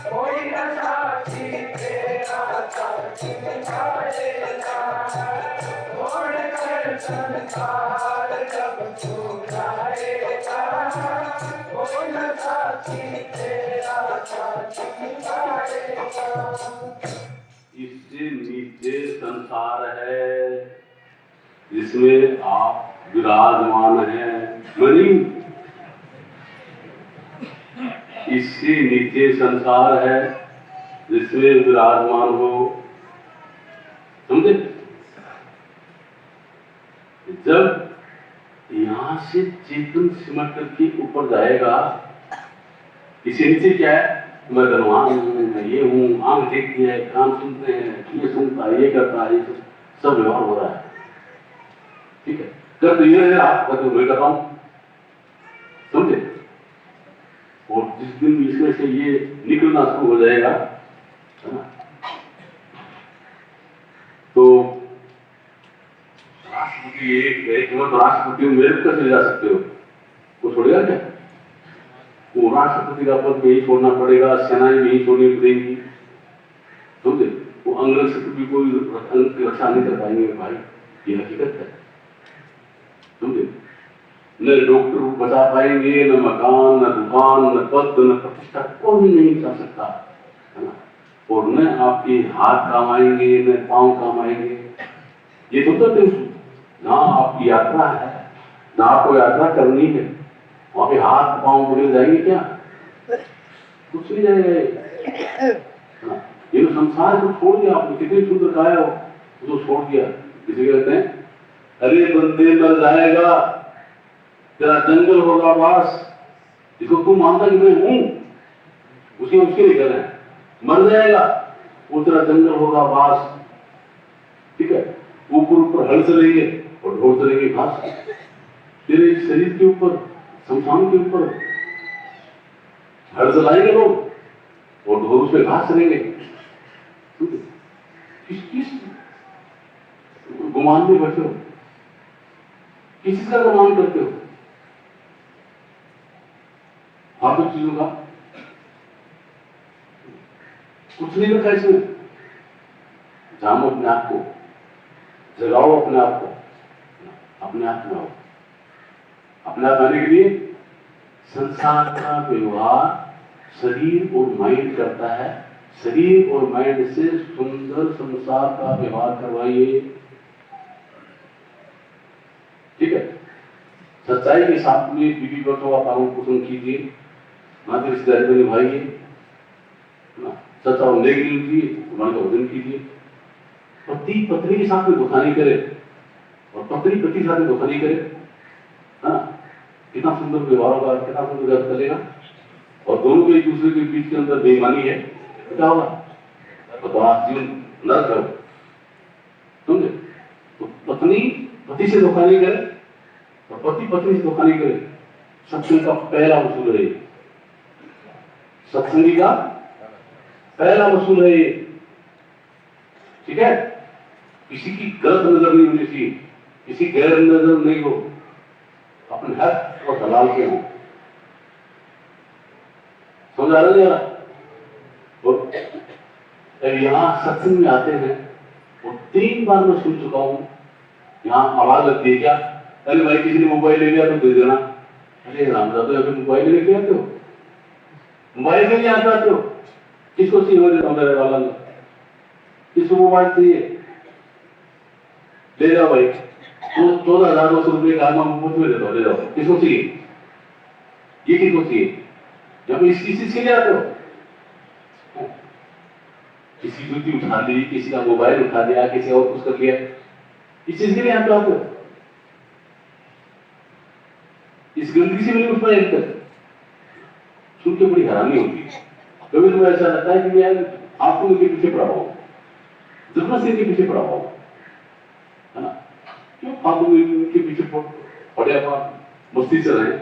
कोई न साथी तेरा साथ निभाएगा, छोड़कर संसार जब तू जाएगा, कोई न साथी तेरा साथ निभाएगा। इससे नीचे संसार है जिसमें आप विराजमान हैं। मनी इससे नीचे संसार है जिसमें विराजमान हो। समझे? जब यहां से चेतन सिमट करके ऊपर जाएगा, इससे नीचे क्या है? मैं धनवान हूं, मैं ये हूं, आंख देखती है, कान सुनते हैं, ये सुनता है, ये करता है, ये सब व्यवहार हो रहा है। ठीक है, कर तो ये है, आप कर तो मैं कर रहा हूं। समझे? और जिस दिन इसमें से ये निकलना शुरू हो जाएगा, है ना, तो राष्ट्रपति एक तो राष्ट्रपति मेरे कैसे ले जा सकते हो? वो छोड़ेगा क्या? वो राष्ट्रपति का पद यही छोड़ना पड़ेगा, सेनाएं भी यही छोड़नी पड़ेगी। समझे? वो अंग्रेज से भी कोई अंग की रक्षा नहीं कर पाएंगे भाई, ये हकीकत है। समझे? न डॉक्टर बचा पाएंगे, न मकान, न दुकान, न पद, न प्रतिष्ठा, कोई नहीं बचा सकता, है ना। और न आपके हाथ काम आएंगे, न पांव काम आएंगे। ये तो कहते हैं ना, आपकी यात्रा है ना, आपको यात्रा करनी है, वहां पे हाथ पांव बुरे जाएंगे क्या? कुछ नहीं जाएगा। ये संसार को छोड़ दिया आपने, कितनी सुंदर काया हो, उसको छोड़ दिया। किसी कहते हैं अरे बंदे मर जाएगा, तेरा जंगल होगा वास। जिसको तू मानता कि मैं हूं, उसके लिए कहना है, मर जाएगा वो तेरा जंगल होगा वास। ठीक है, ऊपर हल चलेंगे और ढोल चलेंगे घास। तेरे शरीर के ऊपर, शमशान के ऊपर हल चलाएंगे लोग और ढोल पे घास चलेंगे। किस गुमान में बैठे हो? किस चीज का गुमान करते हो? फालतू चीजों का कुछ नहीं रखा इसमें। जानो अपने आप को, जगाओ अपने आप को, अपने आप में आओ। अपने आप आने के लिए संसार का व्यवहार शरीर और माइंड करता है। शरीर और माइंड से सुंदर संसार का व्यवहार करवाइए। ठीक है, सच्चाई के साथ में बीवी बच्चों का पालन पोषण कीजिए, नाते रिश्तेदारी को निभाइए, सच्चा नेक लीजिए, गुनाह का वजन कीजिए। पति पत्नी के साथ में धोखा नहीं करे और पत्नी पति के साथ में धोखा नहीं करे, है ना। कितना सुंदर व्यवहार होगा, कितना सुंदर घर चलेगा। और दोनों के एक दूसरे के बीच के अंदर बेईमानी है, क्या होगा? तो आप जीवन नरक है। समझे? तो पत्नी पति से धोखा नहीं करे और पति पत्नी से धोखा नहीं करे। सत्संग का पहला वसूल है, सत्संगी का पहला वसूल है ये। ठीक है, किसी की गलत नजर नहीं होनी चाहिए, किसी गैर नजर नहीं हो, अपने हक और दलाल के हो। समझ आ रहा है? और यहाँ सत्संग में आते हैं और 3 बार मैं सुन चुका हूं, यहाँ आवाज लगती है क्या? अरे भाई किसी ने मोबाइल ले लिया तो दे देना। अरे रामदादा अभी मोबाइल लेके आते हो, मोबाइल के लिए आते हो? किसको चाहिए देता हूँ मेरे वाला, किसको मोबाइल चाहिए? ले जाओ भाई, 14,200 रुपये का मुफ्त में देता हूँ, ले जाओ। किसको चाहिए? ये किसको चाहिए? जब इस चीज के लिए आते हो, किसी जूती उठा ली, किसी का मोबाइल उठा लिया, किसी और कुछ कर लिया, इस चीज के लिए आते हो? इस गंदगी से मिले उस पर सुन के बड़ी हैरानी होती है। कभी तो ऐसा लगता है कि यार आपको इनके पीछे पड़ा हुआ, जरूरत से इनके पीछे पड़ा हुआ, है ना। क्यों आप इनके पीछे पड़े आप मस्ती से रहे,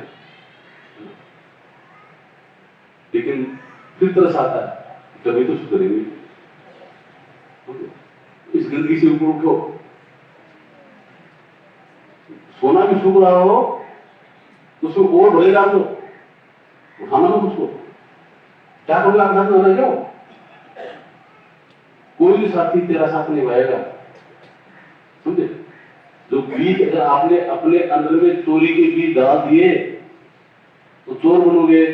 लेकिन फिर तरस आता है, कभी तो सुधरेंगे। इस गंदगी से ऊपर उठो। सोना भी सूख रहा हो तो उसमें और भले डाल दो, उठाना मत उसको। क्या करोगे आप? साथ में जाओ, कोई भी साथी तेरा साथ निभाएगा। समझे? जो बीज अगर आपने अपने अंदर में चोरी के बीज डाल दिए तो चोर बनोगे,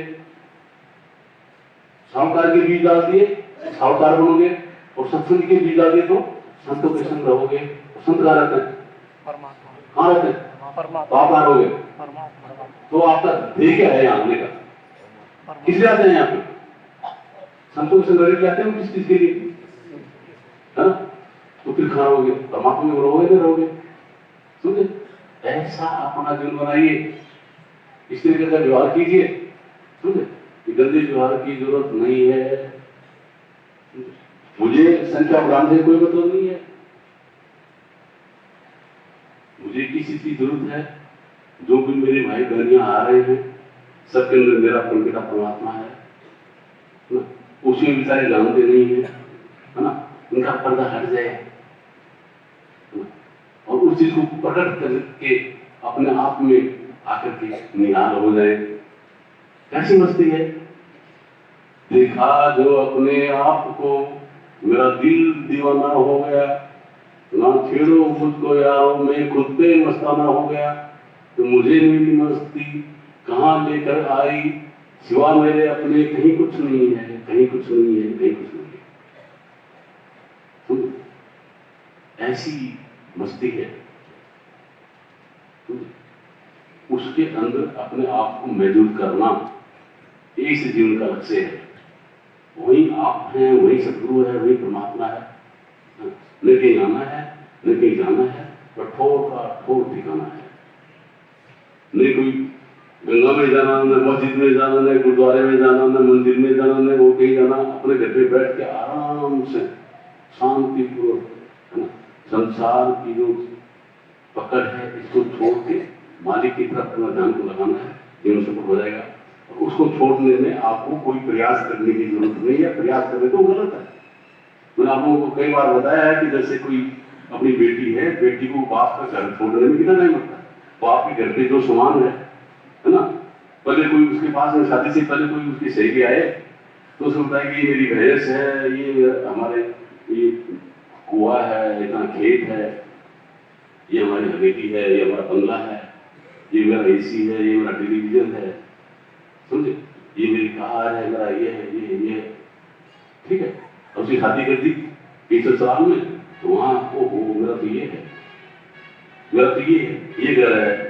साहूकार के बीज डाल दिए साहूकार बनोगे, और सत्संग के बीज डाल दिए तो संतों के संग रहोगे। संत कहाँ रहते हैं? कहाँ रहते हैं? तो आप कहाँ रहोगे? तो आपका ध्येय क्या है यहाँ आने का? किस लिए आते हैं यहाँ पे? संतों से लड़े जाते हैं किस चीज के लिए? हाँ? तो फिर कहाँ रहोगे? परमात्मा में रहोगे नहीं रहोगे? समझे? ऐसा अपना जीवन बनाइए, इस तरीके का व्यवहार कीजिए। समझे? गंदे व्यवहार की जरूरत नहीं है। मुझे संख्या बढ़ाने से कोई मतलब नहीं है। मुझे किसी की जरूरत है, जो भी मेरे भाई बहनियां आ रहे हैं, सबके अंदर मेरा प्रकटा परमात्मा है ना? उसमें बेचारे जानते नहीं है ना? उनका पर्दा हट जाए और उस चीज को प्रकट करके अपने आप में आकर के निहाल हो जाए। कैसी मस्ती है? देखा जो अपने आप को, मेरा दिल दीवाना हो गया, ना छेड़ो मुझको यारो, मैं खुद पे मस्ताना हो गया। तो मुझे मेरी मस्ती कहाँ लेकर आई, सिवा मेरे अपने कहीं कुछ नहीं है, कहीं कुछ नहीं है, कहीं कुछ नहीं है। ऐसी मस्ती है, उसके अंदर अपने आप को महदूद करना, इस जीवन का लक्ष्य है। वही आप हैं, वही सदगुरु है, वही परमात्मा है। न कहीं आना है, न कहीं जाना है, पर ठोर का ठोर ठिकाना है। नहीं कोई गंगा में जाना, न मस्जिद में जाना, न गुरुद्वारे में जाना, न मंदिर में जाना, न वो कहीं जाना। अपने घर पे बैठ के आराम से शांतिपूर्वक, है ना, संसार की जो पकड़ है इसको छोड़ के मालिक की तरफ अपना ध्यान को लगाना है, जीवन सफल हो जाएगा। और उसको छोड़ने में आपको कोई प्रयास करने की जरूरत नहीं है। प्रयास करें तो गलत है। मैंने आप लोगों को कई बार बताया है कि जैसे कोई अपनी बेटी है, बेटी को बाप का घर छोड़ने में कितना टाइम लगता है? बाप के घर पे जो सामान है ना, पहले कोई उसके पास में शादी से पहले कोई उसकी सहेली आए तो उसको बताया कि ये मेरी भैंस है, ये हमारे ये कुआ है, इतना खेत है, ये हमारी हवेली है, ये हमारा बंगला है, ये मेरा एसी है, ये मेरा टेलीविजन है, समझे, ये मेरी कार है, मेरा ये है, ये है, ठीक है। और उसकी शादी कर दी 20 साल में, तो वहां ओ मेरा तो ये है, मेरा तो ये है, ये घर है,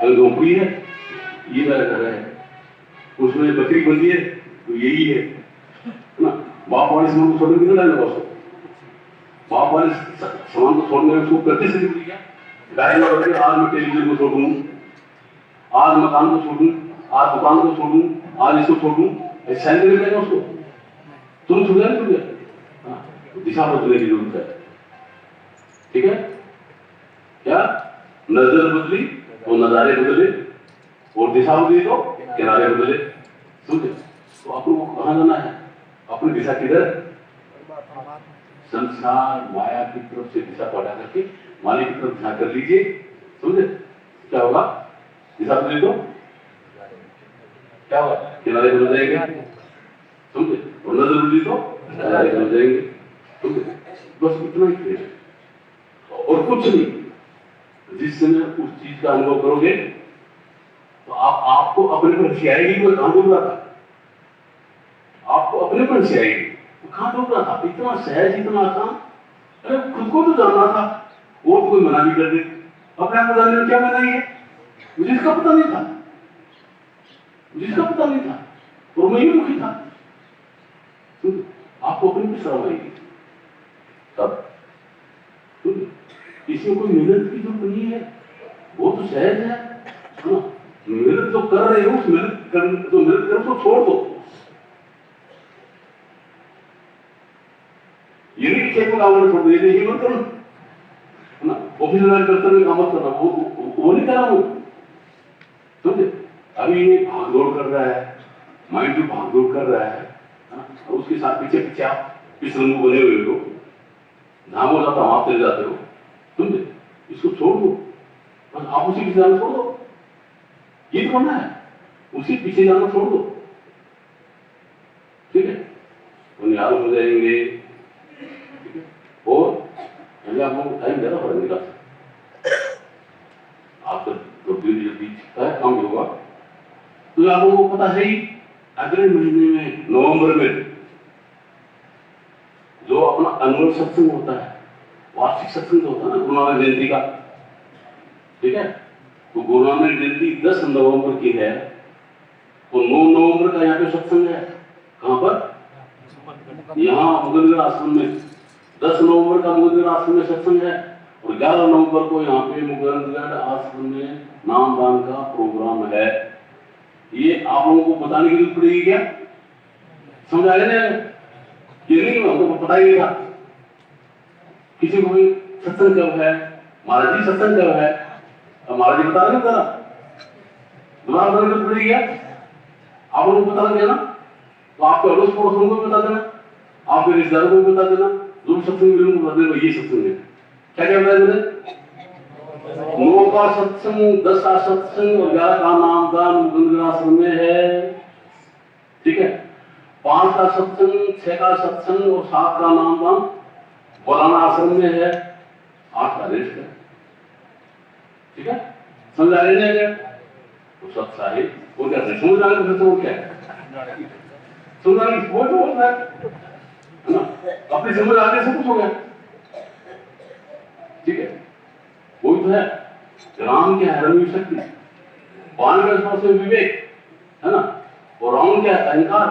झोपड़ी है, ये मेरा घर है, उसमें बकरी बंदी है तो यही है ना। बाप वाले सामान को छोड़ने कितना टाइम लगा उसको? बाप वाले सामान को छोड़ने में उसको करते से निकल गया। गाय में आज मैं टेलीविजन को छोड़ूं, आज मकान को छोड़ूं, आज दुकान को छोड़ूं, आज इसको छोड़ूं, ऐसा नहीं मिलेगा उसको। तुम छुड़ गया, दिशा बदलने की जरूरत है, ठीक है? क्या नजर बदली तो नजारे बदले, और दिशा बदली तो किनारे बदले। समझे? तो आपको कहाँ जाना है? अपनी दिशा किधर? संसार माया की तरफ से दिशा पड़ा करके मालिक की तरफ ध्यान कर लीजिए। समझे? क्या होगा? दिशा बदली तो क्या होगा? किनारे बदल जाएंगे। समझे? और नजर बदली तो किनारे बदल जाएंगे। समझे? बस इतना ही है और कुछ नहीं। जिस समय उस चीज का अनुभव करोगे तो आपको अपने पर हंसी आएगी। कोई कहां डूब रहा था? आपको अपने पर हंसी आएगी। तो कहां डूब रहा था? इतना सहज, इतना आसान। अरे खुद को तो जानना था, वो तो कोई मना भी कर दे। अपने आप को जानने में क्या मनाही है? मुझे इसका पता नहीं था, मुझे इसका पता नहीं था और मैं ही दुखी था। आपको अपने पर शर्म आएगी तब। इसमें कोई मेहनत की जरूरत नहीं है, वो तो सहज है ना। मेहनत जो कर रहे हो उस मेहनत करो तो छोड़ दो। ये नहीं खेत में काम छोड़ दो, ये मत करो है ना। ऑफिस में करते हुए काम मत करना, वो नहीं करा वो। समझे? अभी ये भागदौड़ कर रहा है, माइंड जो भागदौड़ कर रहा है ना, उसके साथ पीछे पीछे आप पिछलंगू बने हुए हो, धाम हो जाता वहां चले जाते हो। समझे? इसको छोड़ दो, बस आप उसी पीछे जाना छोड़ दो। ये तो करना है, उसी पीछे जाना छोड़ दो, ठीक है? तो निहाल हो जाएंगे, ठीक है? और आप लोग टाइम ज्यादा पड़ेगा का आपका तो जल्दी काम होगा। तो आप लोगों को पता है ही, अगले महीने में नवंबर में जो अपना अनुअल सत्संग होता है, वार्षिक सत्संग होता है ना, गुरु नानक जयंती का, ठीक है? तो गुरु नानक जयंती 10 नवंबर की है तो 9 नवंबर का यहाँ पे सत्संग है। कहाँ पर? यहाँ मुगलगढ़ आश्रम में। 10 नवंबर का मुगलगढ़ आश्रम में सत्संग है और 11 नवंबर को यहाँ पे मुगलगढ़ आश्रम में नामदान का प्रोग्राम है। ये आप लोगों को बताने की जरूरत पड़ेगी क्या? समझ आ गया ना? ये नहीं हमको पता ही नहीं था। किसी को भी सत्संग कब है, महाराज जी सत्संग कब है, अब महाराज जी बता रहे ना, दोबारा बताने की जरूरत पड़ेगी क्या? आप लोगों को बता देना, तो आपके अड़ोस पड़ोस को बता देना, आपके रिश्तेदारों को बता देना, जो भी सत्संग मिले उनको बता देना ये सत्संग है। क्या क्या बताया मैंने? 9 का सत्संग, 10 का सत्संग और 11 का नामदान मुगलगढ़ आश्रम में है। ठीक है। 5 का सत्संग, 6 का सत्संग और 7 का नामदान मौलाना आश्रम में है। 8 का रेस्ट है। ठीक है, समझ आ रही है? तो सत्साहिब वो क्या है? समझ आ रही है? तो क्या है? समझ आ रही? वो है ना, अपनी समझ आ गई, सब कुछ हो गया। ठीक है, वही तो है। राम क्या है? रवि शक्ति। बाण के स्पर्श में विवेक है ना, और रावण क्या है? अहंकार।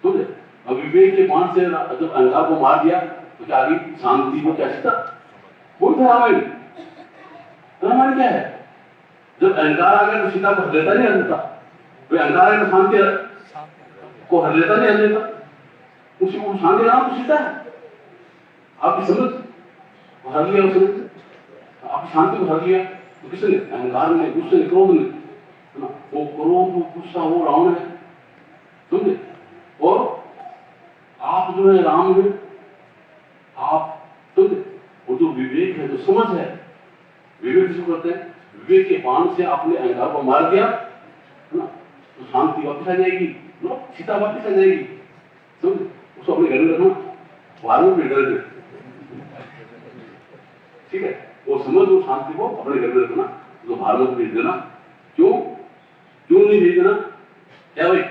समझे? अब विवेक के बाण से जब अहंकार को मार दिया तो क्या आगे शांति को क्या सीता? वही तो रामायण। रामायण क्या है? जब अहंकार आ गया तो सीता को हर लेता नहीं, हर लेता। तो अहंकार है तो शांति को हर लेता नहीं, हर लेता। उसी को शांति नाम तो सीता है। आपकी समझ हर लिया उसने, आपकी शांति को हर लिया तो किसने? अहंकार ने, गुस्से ने, क्रोध ने। वो क्रोध, वो गुस्सा, वो रावण है। समझे? और आप जो है राम है। आप समझे? वो जो विवेक है, जो समझ है, विवेक जिसको कहते हैं, विवेक के बाण से आपने अहंकार को मार दिया है ना, तो शांति वापस आ जाएगी, सीता वापस आ जाएगी। समझे? उसको अपने घर में रखना, बाहर में डर दे। ठीक है, वो समझ, वो शांति को अपने घर में रखना, तो बाहर में भेज देना। क्यों नहीं भेज देना? क्या भाई?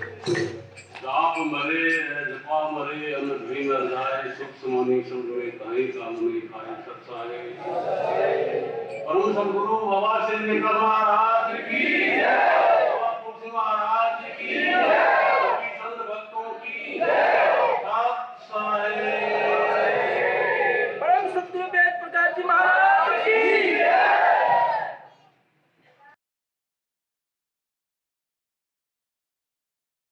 जाप मरे जपा मरे अन्न घी न जाए सुख समानी समझ में कहीं कामनी खाई सत्साए परम सदगुरु बाबा श्री निकल महाराज की जय, बाबा तुलसी महाराज की जय, सभी संत भक्तों की जय।